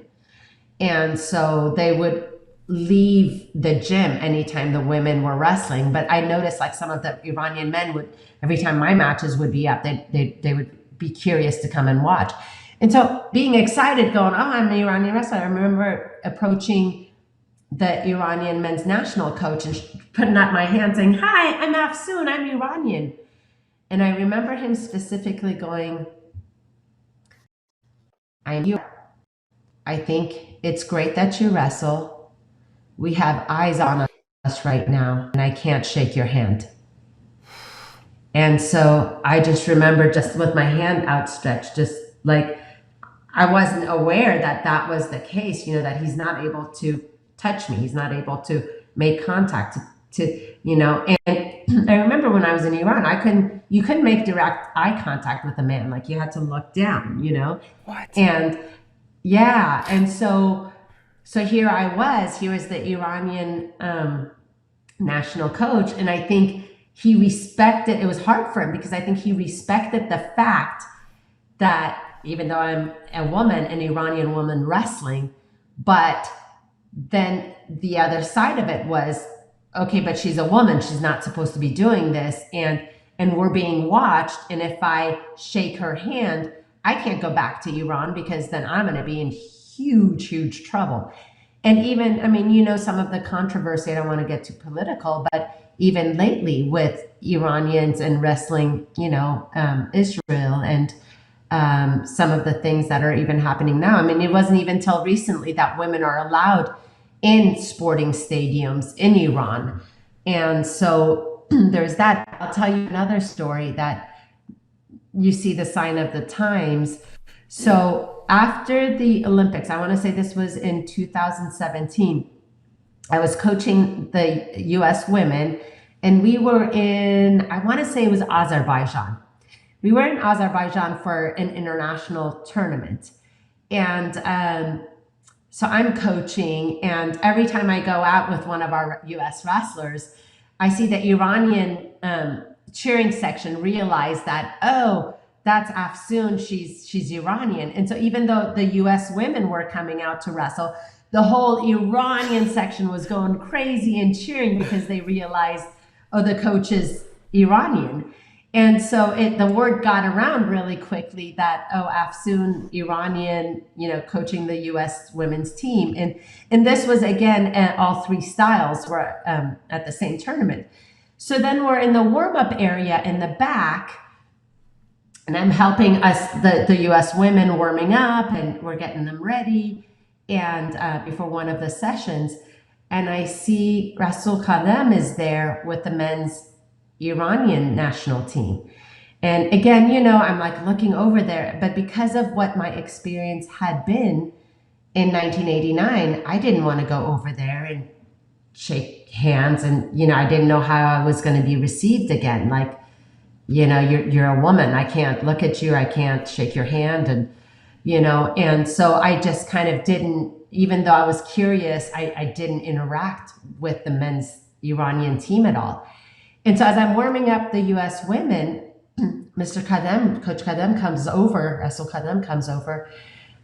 S1: And so they would leave the gym anytime the women were wrestling. But I noticed like some of the Iranian men would, every time my matches would be up, they would be curious to come and watch. And so being excited, going, oh, I'm an Iranian wrestler. I remember approaching the Iranian men's national coach and putting up my hand saying, hi, I'm Afsoon, I'm Iranian. And I remember him specifically going, I'm you. I think it's great that you wrestle. We have eyes on us right now, and I can't shake your hand. And so I just remember just with my hand outstretched, just like I wasn't aware that that was the case, that he's not able to touch me. He's not able to make contact and I remember when I was in Iran, you couldn't make direct eye contact with a man. Like you had to look down,
S2: What?
S1: And yeah. And so here was the Iranian national coach. And I think he respected, it was hard for him because I think he respected the fact that even though I'm a woman, an Iranian woman wrestling, but then the other side of it was, okay, but she's a woman, she's not supposed to be doing this, and we're being watched, and if I shake her hand, I can't go back to Iran because then I'm going to be in huge trouble. And even, some of the controversy, I don't want to get too political, but even lately with Iranians and wrestling, Israel and some of the things that are even happening now. It wasn't even until recently that women are allowed in sporting stadiums in Iran. And so there's that. I'll tell you another story that you see the sign of the times. So after the Olympics, I want to say this was in 2017, I was coaching the US women, and we were in, I want to say it was Azerbaijan. We were in Azerbaijan for an international tournament. And so I'm coaching, and every time I go out with one of our US wrestlers, I see the Iranian cheering section realize that, oh, that's Afsoon, she's Iranian. And so even though the US women were coming out to wrestle, the whole Iranian section was going crazy and cheering because they realized, oh, the coach is Iranian. And so the word got around really quickly that, oh, Afsoon, Iranian, coaching the U.S. women's team. And this was, again, all three styles were at the same tournament. So then we're in the warm-up area in the back, and I'm helping us, the U.S. women warming up, and we're getting them ready and before one of the sessions. And I see Rasul Kadem is there with the men's Iranian national team. And again, I'm like looking over there, but because of what my experience had been in 1989, I didn't want to go over there and shake hands. And, I didn't know how I was going to be received again. Like, you're a woman. I can't look at you. I can't shake your hand. And so I just kind of didn't, even though I was curious, I didn't interact with the men's Iranian team at all. And so as I'm warming up the U.S. women, Mr. Kadem, Coach Kadem comes over, Rasul Kadem comes over,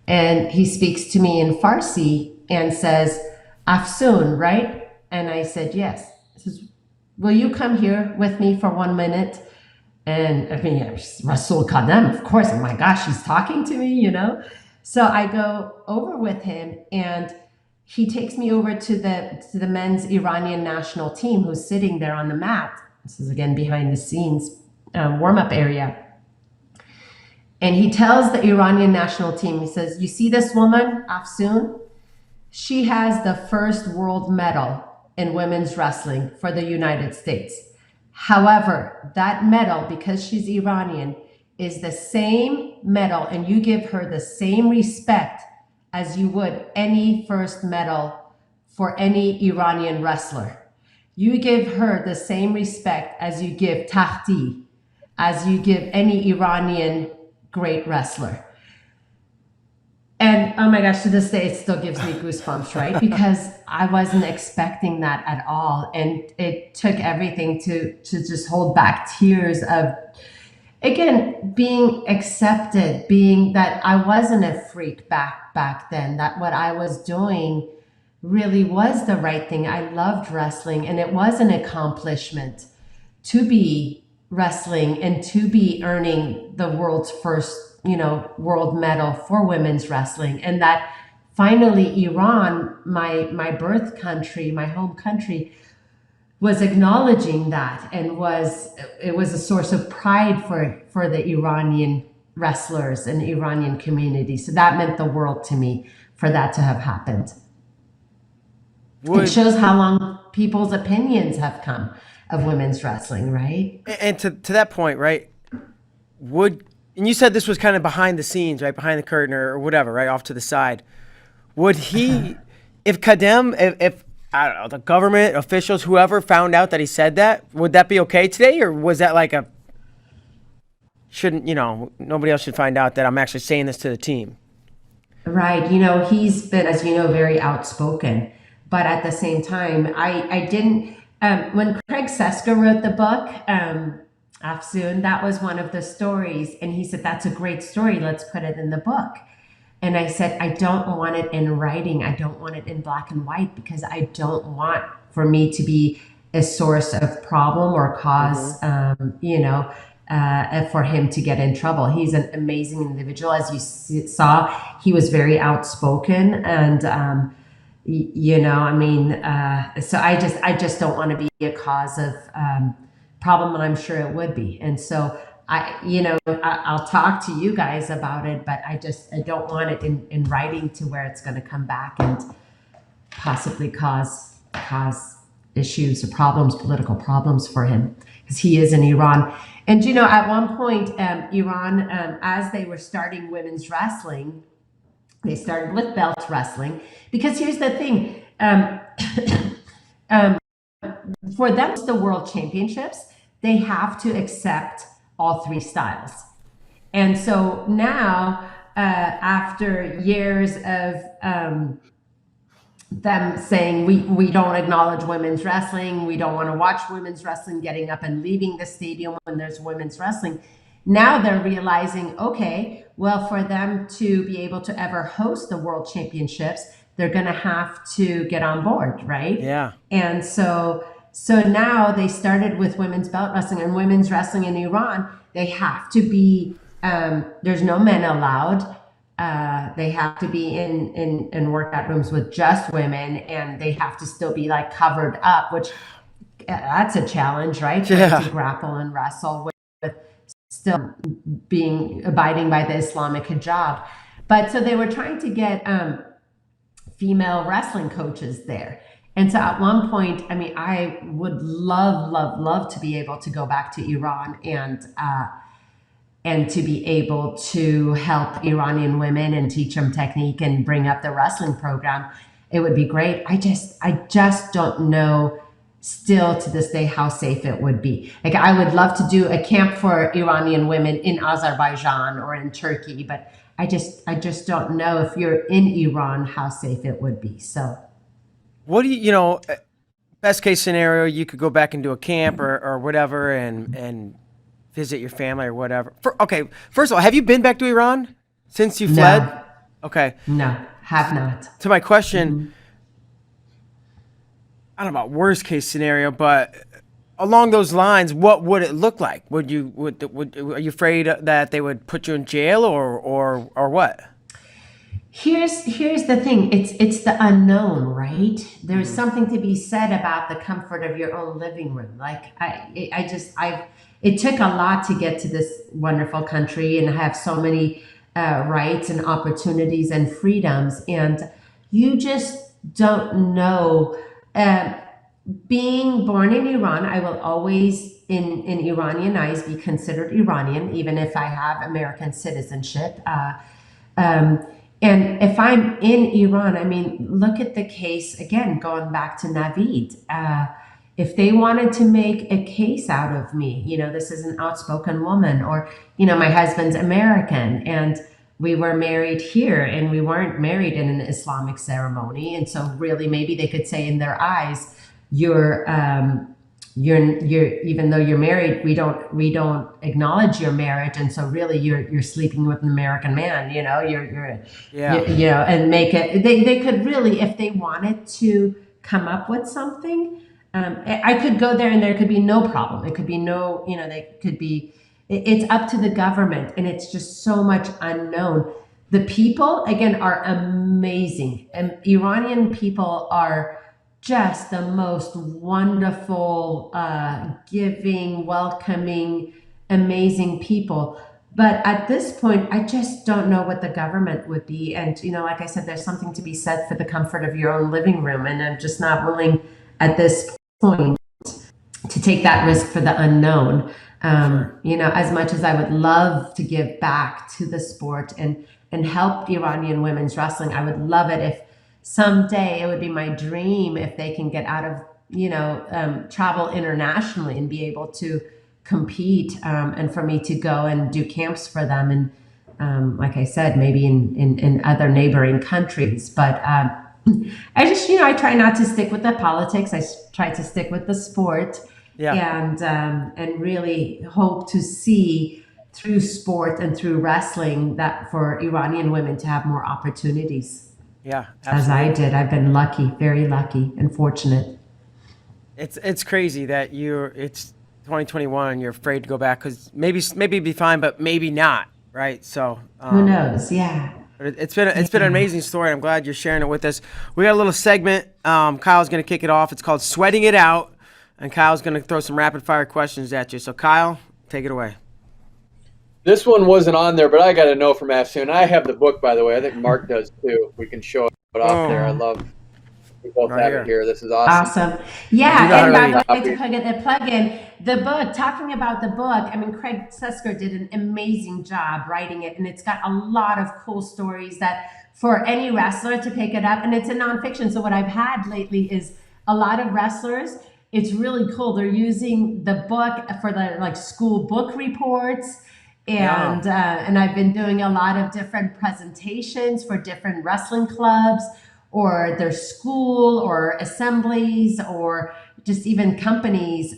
S1: and he speaks to me in Farsi and says, Afsoon, right? And I said, yes. He says, will you come here with me for 1 minute? And Rasul Kadem, of course, oh my gosh, he's talking to me, So I go over with him, and he takes me over to the men's Iranian national team who's sitting there on the mat. This is again behind the scenes warm-up area. And he tells the Iranian national team, he says, you see this woman, Afsoon? She has the first world medal in women's wrestling for the United States. However, that medal, because she's Iranian, is the same medal, and you give her the same respect as you would any first medal for any Iranian wrestler. you give her the same respect as you give Tahti, as you give any Iranian great wrestler. And oh my gosh, to this day, it still gives me goosebumps, right? Because I wasn't expecting that at all. And it took everything to just hold back tears of, again, being accepted, being that I wasn't a freak back then, that what I was doing really was the right thing. I loved wrestling, and it was an accomplishment to be wrestling and to be earning the world's first, world medal for women's wrestling. And that finally Iran, my birth country, my home country, was acknowledging that, and it was a source of pride for the Iranian wrestlers and Iranian community. So that meant the world to me for that to have happened. It shows how long people's opinions have come of women's wrestling, right?
S2: And to that point, right? And you said this was kind of behind the scenes, right? Behind the curtain or whatever, right? Off to the side. Would he, if Kadem, if I don't know, the government officials, whoever found out that he said that, would that be okay today? Or was that like nobody else should find out that I'm actually saying this to the team?
S1: Right. He's been, as you know, very outspoken. But at the same time, I didn't, when Craig Seska wrote the book, Afsoon, that was one of the stories. And he said, that's a great story. Let's put it in the book. And I said, I don't want it in writing. I don't want it in black and white, because I don't want for me to be a source of problem or cause, for him to get in trouble. He's an amazing individual. As you saw, he was very outspoken, and, so I just don't want to be a cause of problem, and I'm sure it would be. And so I'll talk to you guys about it, but I don't want it in writing to where it's going to come back and possibly cause issues or problems, political problems for him, because he is in Iran. And at one point, Iran, as they were starting women's wrestling, they started with belt wrestling, because here's the thing, for them, the world championships, they have to accept all three styles. And so now, after years of them saying, we don't acknowledge women's wrestling, we don't want to watch women's wrestling, getting up and leaving the stadium when there's women's wrestling, now they're realizing, okay, well, for them to be able to ever host the world championships, they're going to have to get on board, right?
S2: Yeah.
S1: And so now they started with women's belt wrestling, and women's wrestling in Iran, they have to be, there's no men allowed. They have to be in workout rooms with just women, and they have to still be like covered up, which that's a challenge, right?
S2: Yeah.
S1: To grapple and wrestle with still abiding by the Islamic hijab. But so they were trying to get female wrestling coaches there. And so at one point, I would love to be able to go back to Iran and to be able to help Iranian women and teach them technique and bring up the wrestling program. It would be great. I just don't know still to this day how safe it would be. Like, I would love to do a camp for Iranian women in Azerbaijan or in Turkey, but I just don't know if you're in Iran how safe it would be. So
S2: what do you best case scenario, you could go back and do a camp or whatever and visit your family or whatever. Okay, first of all, have you been back to Iran since you fled?
S1: No.
S2: Okay.
S1: No, have not.
S2: To my question, I don't know about worst case scenario, but along those lines, what would it look like? Are you afraid that they would put you in jail or what?
S1: Here's the thing. It's the unknown, right? There's something to be said about the comfort of your own living room. Like it took a lot to get to this wonderful country and have so many rights and opportunities and freedoms, and you just don't know. Being born in Iran, I will always, in Iranian eyes, be considered Iranian, even if I have American citizenship. And if I'm in Iran, look at the case, again, going back to Naveed. if they wanted to make a case out of me, this is an outspoken woman, or, my husband's American and we were married here and we weren't married in an Islamic ceremony. And so really maybe they could say in their eyes, you're even though you're married, we don't acknowledge your marriage, and so really you're sleeping with an American man,
S2: Yeah.
S1: and make it. They could really, if they wanted to come up with something, I could go there and there could be no problem. It could be no, they could be. It's up to the government, and it's just so much unknown. The people again are amazing, and Iranian people are just the most wonderful, giving, welcoming, amazing people. But at this point, I just don't know what the government would be. And, like I said, there's something to be said for the comfort of your own living room. And I'm just not willing at this point to take that risk for the unknown. As much as I would love to give back to the sport and help Iranian women's wrestling, I would love it if someday it would be my dream if they can get out of, travel internationally and be able to compete, and for me to go and do camps for them. And like I said, maybe in other neighboring countries. But I just, I try not to stick with the politics. I try to stick with the sport.
S2: Yeah.
S1: And really hope to see through sport and through wrestling that for Iranian women to have more opportunities.
S2: Yeah.
S1: As I did. I've been lucky, very lucky and fortunate.
S2: It's crazy that it's 2021 and you're afraid to go back because maybe it'd be fine, but maybe not, right? So
S1: who knows? Yeah.
S2: But it's been an amazing story. I'm glad you're sharing it with us. We got a little segment. Kyle's going to kick it off. It's called Sweating It Out, and Kyle's going to throw some rapid fire questions at you. So Kyle, take it away.
S3: This one wasn't on there, but I got to know from Afsoon. I have the book, by the way. I think Mark does too. We can show it off there. I love. We both have it here. This is awesome.
S1: Awesome. Yeah, and by the way, to plug in the book, talking about the book, I mean, Craig Sesker did an amazing job writing it, and it's got a lot of cool stories that for any wrestler to pick it up, and it's a nonfiction. So what I've had lately is a lot of wrestlers. It's really cool. They're using the book for the school book reports. And I've been doing a lot of different presentations for different wrestling clubs or their school or assemblies or just even companies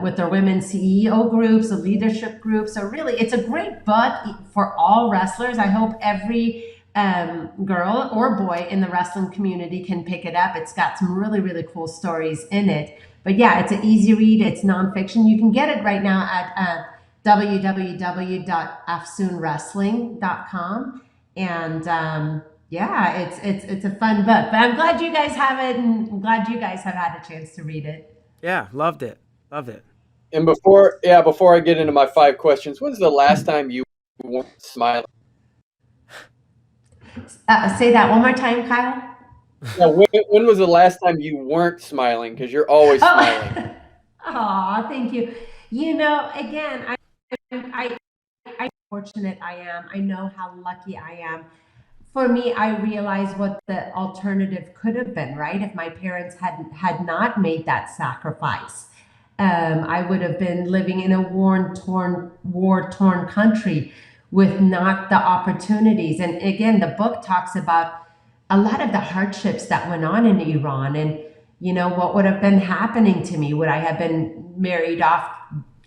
S1: with their women CEO groups or leadership groups. So really, it's a great book for all wrestlers. I hope every girl or boy in the wrestling community can pick it up. It's got some really, really cool stories in it. But yeah, it's an easy read. It's nonfiction. You can get it right now at www.afsoonwrestling.com. And it's a fun book. But I'm glad you guys have it, and I'm glad you guys have had a chance to read it.
S2: Yeah, loved it.
S3: And before I get into my 5 questions, when's the last time you weren't smiling?
S1: Say that one more time, Kyle.
S3: Yeah, when was the last time you weren't smiling? Because you're always smiling.
S1: Oh, thank you. Again, I'm fortunate I am. I know how lucky I am. For me, I realize what the alternative could have been, right? If my parents had not made that sacrifice, I would have been living in a war-torn country with not the opportunities. And again, the book talks about a lot of the hardships that went on in Iran, and what would have been happening to me. Would I have been married off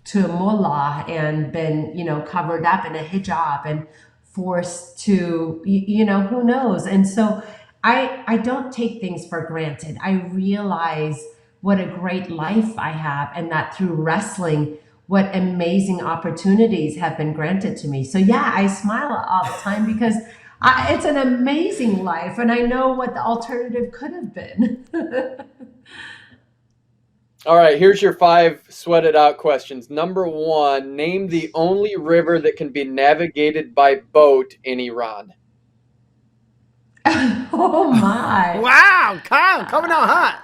S1: to a mullah and been, covered up in a hijab and forced to, who knows? And so I don't take things for granted. I realize what a great life I have, and that through wrestling, what amazing opportunities have been granted to me. So yeah, I smile all the time because it's an amazing life, and I know what the alternative could have been.
S3: All right, here's your 5 sweated out questions. Number 1, name the only river that can be navigated by boat in Iran.
S1: Oh my.
S2: Wow, Kyle, coming out hot.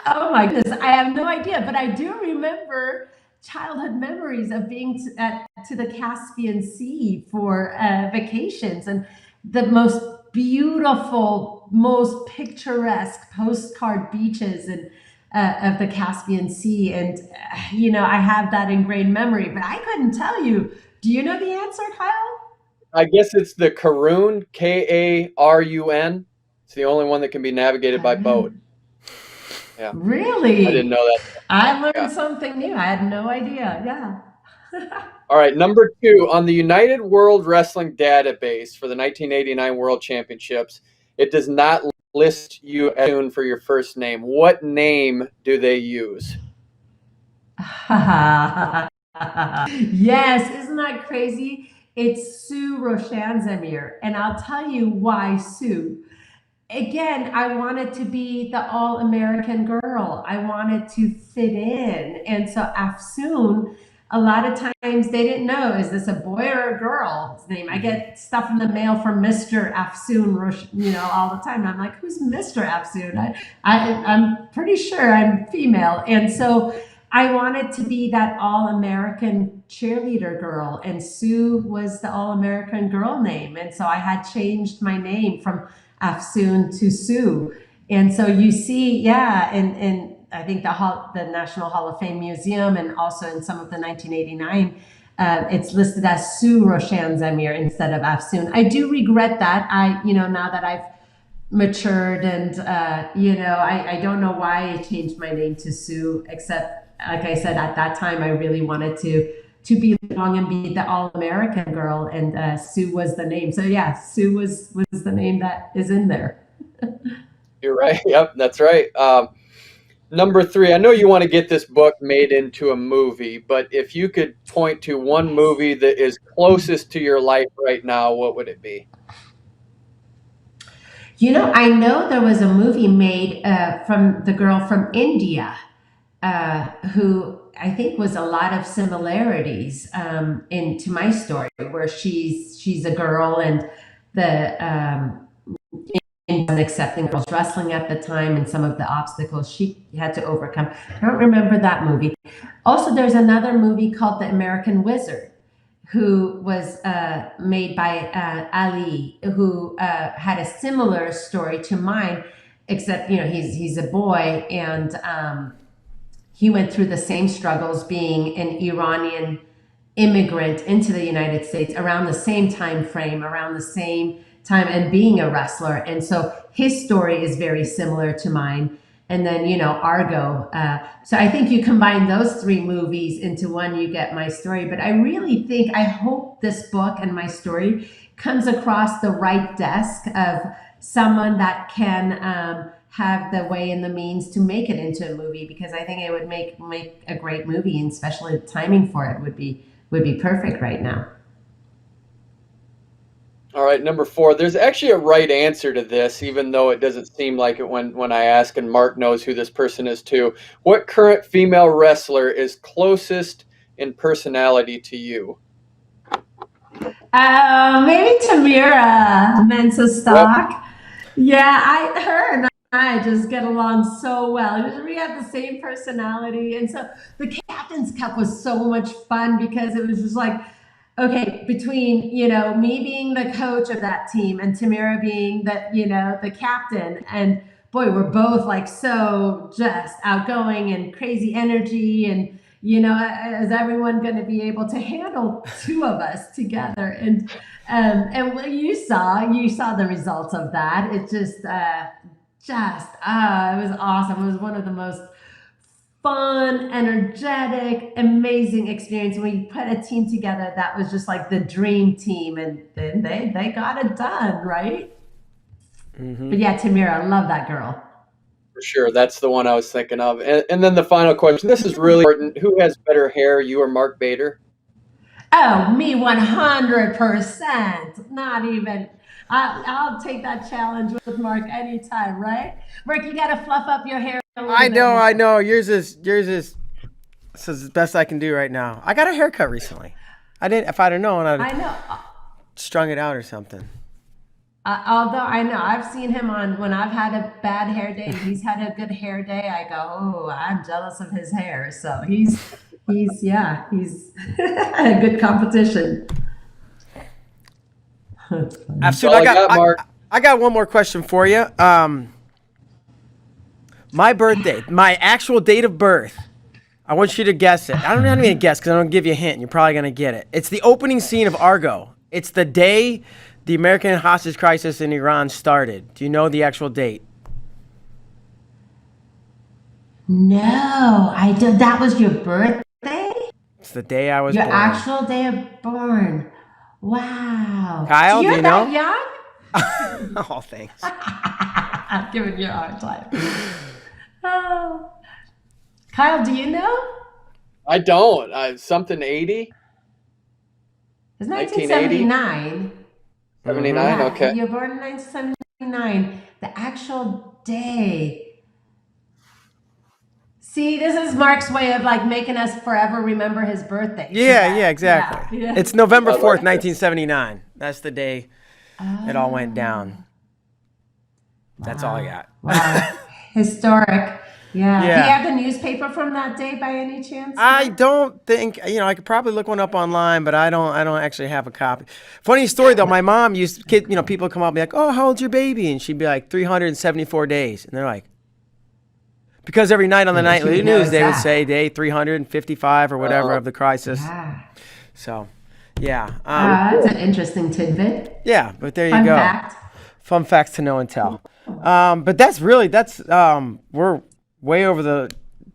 S1: Oh my goodness, I have no idea, but I do remember childhood memories of being to the Caspian Sea for vacations, and the most beautiful most picturesque postcard beaches and of the Caspian Sea. And, I have that ingrained memory, but I couldn't tell you. Do you know the answer, Kyle?
S3: I guess it's the Karun, Karun. It's the only one that can be navigated by boat. Yeah.
S1: Really?
S3: I didn't know that.
S1: I learned something new. I had no idea. Yeah.
S3: All right, number 2, on the United World Wrestling Database for the 1989 World Championships, it does not list you as Afsoon for your first name. What name do they use?
S1: Yes, isn't that crazy? It's Sue Roshanzamir, and I'll tell you why Sue. Again, I wanted to be the all-American girl. I wanted to fit in. And so Afsoon, a lot of times they didn't know, is this a boy or a girl's name? I get stuff in the mail from Mr. Afsoon, all the time. And I'm like, who's Mr. Afsoon? I'm pretty sure I'm female. And so I wanted to be that all-American cheerleader girl, and Sue was the all-American girl name. And so I had changed my name from Afsoon to Sue. And so you see, yeah, and I think the National Hall of Fame Museum, and also in some of the 1989, it's listed as Sue Roshanzamir instead of Afsoon. I do regret that. Now that I've matured, and I don't know why I changed my name to Sue, except, like I said, at that time I really wanted to belong and be the all-American girl, and Sue was the name. So yeah, Sue was the name that is in there.
S3: You're right. Yep, that's right. Number 3, I know you want to get this book made into a movie, but if you could point to one movie that is closest to your life right now, what would it be?
S1: I know there was a movie made from the girl from India, who I think was a lot of similarities into my story, where she's a girl, and the accepting girls wrestling at the time, and some of the obstacles she had to overcome. I don't remember that movie. Also, there's another movie called The American Wizard, who was made by Ali, who had a similar story to mine, except he's a boy, and he went through the same struggles being an Iranian immigrant into the United States around the same time frame, around the same time, and being a wrestler. And so his story is very similar to mine. And then, Argo. So I think you combine those 3 movies into one, you get my story. But I hope this book and my story comes across the right desk of someone that can have the way and the means to make it into a movie, because I think it would make a great movie, and especially the timing for it would be perfect right now.
S3: All right, number 4. There's actually a right answer to this, even though it doesn't seem like it when I ask, and Mark knows who this person is too. What current female wrestler is closest in personality to you?
S1: Maybe Tamira Mensa Stock. Yep. Yeah, her and I just get along so well. We have the same personality. And so the Captain's Cup was so much fun, because it was just like, okay, between, me being the coach of that team and Tamira being the captain, and boy, we're both like so just outgoing and crazy energy, and, is everyone going to be able to handle 2 of us together? And you saw the results of that. It just, it was awesome. It was one of the most fun, energetic, amazing experience. When we put a team together, that was just like the dream team, and then they got it done, right? Mm-hmm. But yeah, Tamira, I love that girl.
S3: For sure, that's the one I was thinking of. And then the final question. This is really important. Who has better hair, you or Mark Bader?
S1: Oh, me, 100%. Not even. I'll take that challenge with Mark anytime, right? Mark, you got to fluff up your hair.
S2: I know. Yours is this is the best I can do right now. I got a haircut recently. If I'd have known, I'd strung it out or something.
S1: Although I know I've seen him when I've had a bad hair day, he's had a good hair day. I go, oh, I'm jealous of his hair. So he's a good competition.
S2: Afsoon, I got one more question for you. My birthday, my actual date of birth. I want you to guess it. I don't even need to guess because I'm going to give you a hint. And you're probably going to get it. It's the opening scene of Argo. It's the day the American hostage crisis in Iran started. Do you know the actual date?
S1: No, I did. That was your birthday?
S2: It's the day I was
S1: Your
S2: born.
S1: actual day of born. Wow.
S2: Kyle,
S1: so
S2: do
S1: you're
S2: you
S1: that
S2: know?
S1: young?
S2: Oh, thanks.
S1: I'm giving you a hard time. Oh. Kyle, do you know?
S3: I don't. Something 80?
S1: It's
S3: 1980?
S1: 1979.
S3: 79?
S1: Yeah,
S3: Okay.
S1: you were born in 1979. The actual day. See, this is Mark's way of like making us forever remember his birthday.
S2: Yeah, exactly.
S1: Yeah.
S2: It's November
S3: I like
S2: 4th,
S3: it.
S2: 1979. That's the day it all went down. That's all I got.
S1: Wow. Historic. Yeah. Do you
S2: Yeah.
S1: have the newspaper from that day by any chance?
S2: I don't think, I could probably look one up online, but I don't actually have a copy. Funny story though, my mom used people come up and be like, "Oh, how old's your baby?" And she'd be like 374 days. And they're like, because every night on the
S1: Yeah, she
S2: nightly
S1: would know
S2: news they would
S1: exact.
S2: say day 355 or whatever
S3: Wow.
S2: of the crisis.
S1: Yeah.
S2: So, yeah.
S1: That's an interesting tidbit.
S2: Yeah, but there you
S1: Fun
S2: go.
S1: fact.
S2: Fun facts to know and tell. But that's we're way over the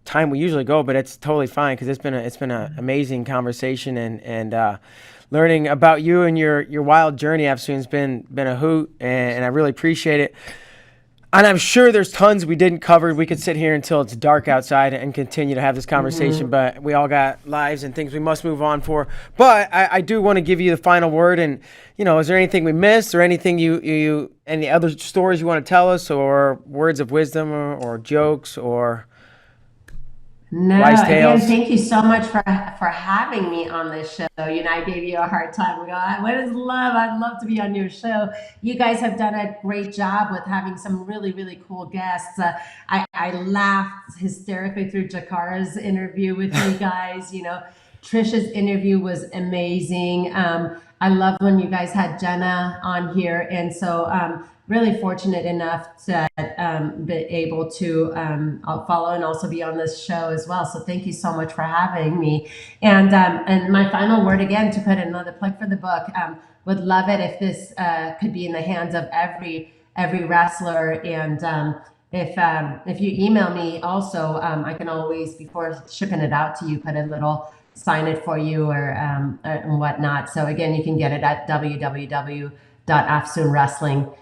S2: time we usually go, but it's totally fine because it's been an amazing conversation and learning about you and your wild journey, Afsoon's been a hoot, and I really appreciate it. And I'm sure there's tons we didn't cover. We could sit here until it's dark outside and continue to have this conversation, but we all got lives and things we must move on for. But I do want to give you the final word. And, is there anything we missed or anything any other stories you want to tell us or words of wisdom or jokes or...
S1: No,
S2: Wise
S1: again,
S2: tales.
S1: thank you so much for having me on this show. I gave you a hard time. We go, what is love? I'd love to be on your show. You guys have done a great job with having some really, really cool guests. I laughed hysterically through Jakara's interview with you guys. Trisha's interview was amazing. I love when you guys had Jenna on here. And so really fortunate enough to be able to follow and also be on this show as well. So thank you so much for having me. And my final word again, to put another plug for the book, would love it if this could be in the hands of every wrestler. And if you email me also, I can always, before shipping it out to you, put a little sign it for you or and whatnot. So again, you can get it at www.afsoonwrestling.com.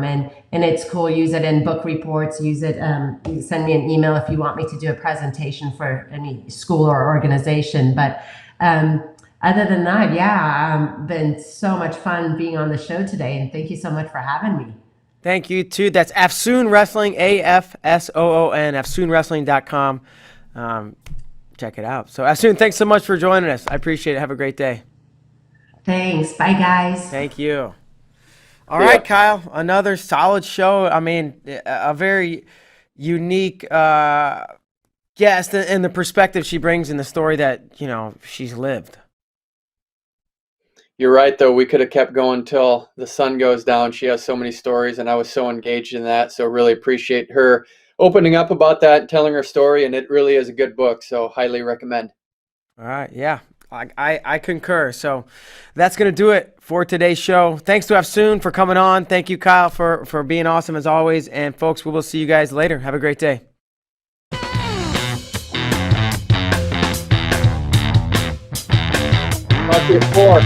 S1: And it's cool. Use it in book reports. Use it. You can send me an email if you want me to do a presentation for any school or organization. But other than that, yeah, been so much fun being on the show today. And thank you so much for having me.
S2: Thank you, too. That's Afsoon Wrestling, AFSOON, AfsoonWrestling.com. Check it out. So, Afsoon, thanks so much for joining us. I appreciate it. Have a great day.
S1: Thanks. Bye, guys.
S2: Thank you. All right, Kyle, another solid show. I mean, a very unique guest and the perspective she brings in the story that, she's lived.
S3: You're right, though. We could have kept going till the sun goes down. She has so many stories, and I was so engaged in that. So really appreciate her opening up about that and telling her story. And it really is a good book. So highly recommend.
S2: All right. Yeah, I concur. So that's going to do it for today's show. Thanks to Afsoon for coming on. Thank you, Kyle, for being awesome as always. And folks, we will see you guys later. Have a great day.
S3: Talk to you 4.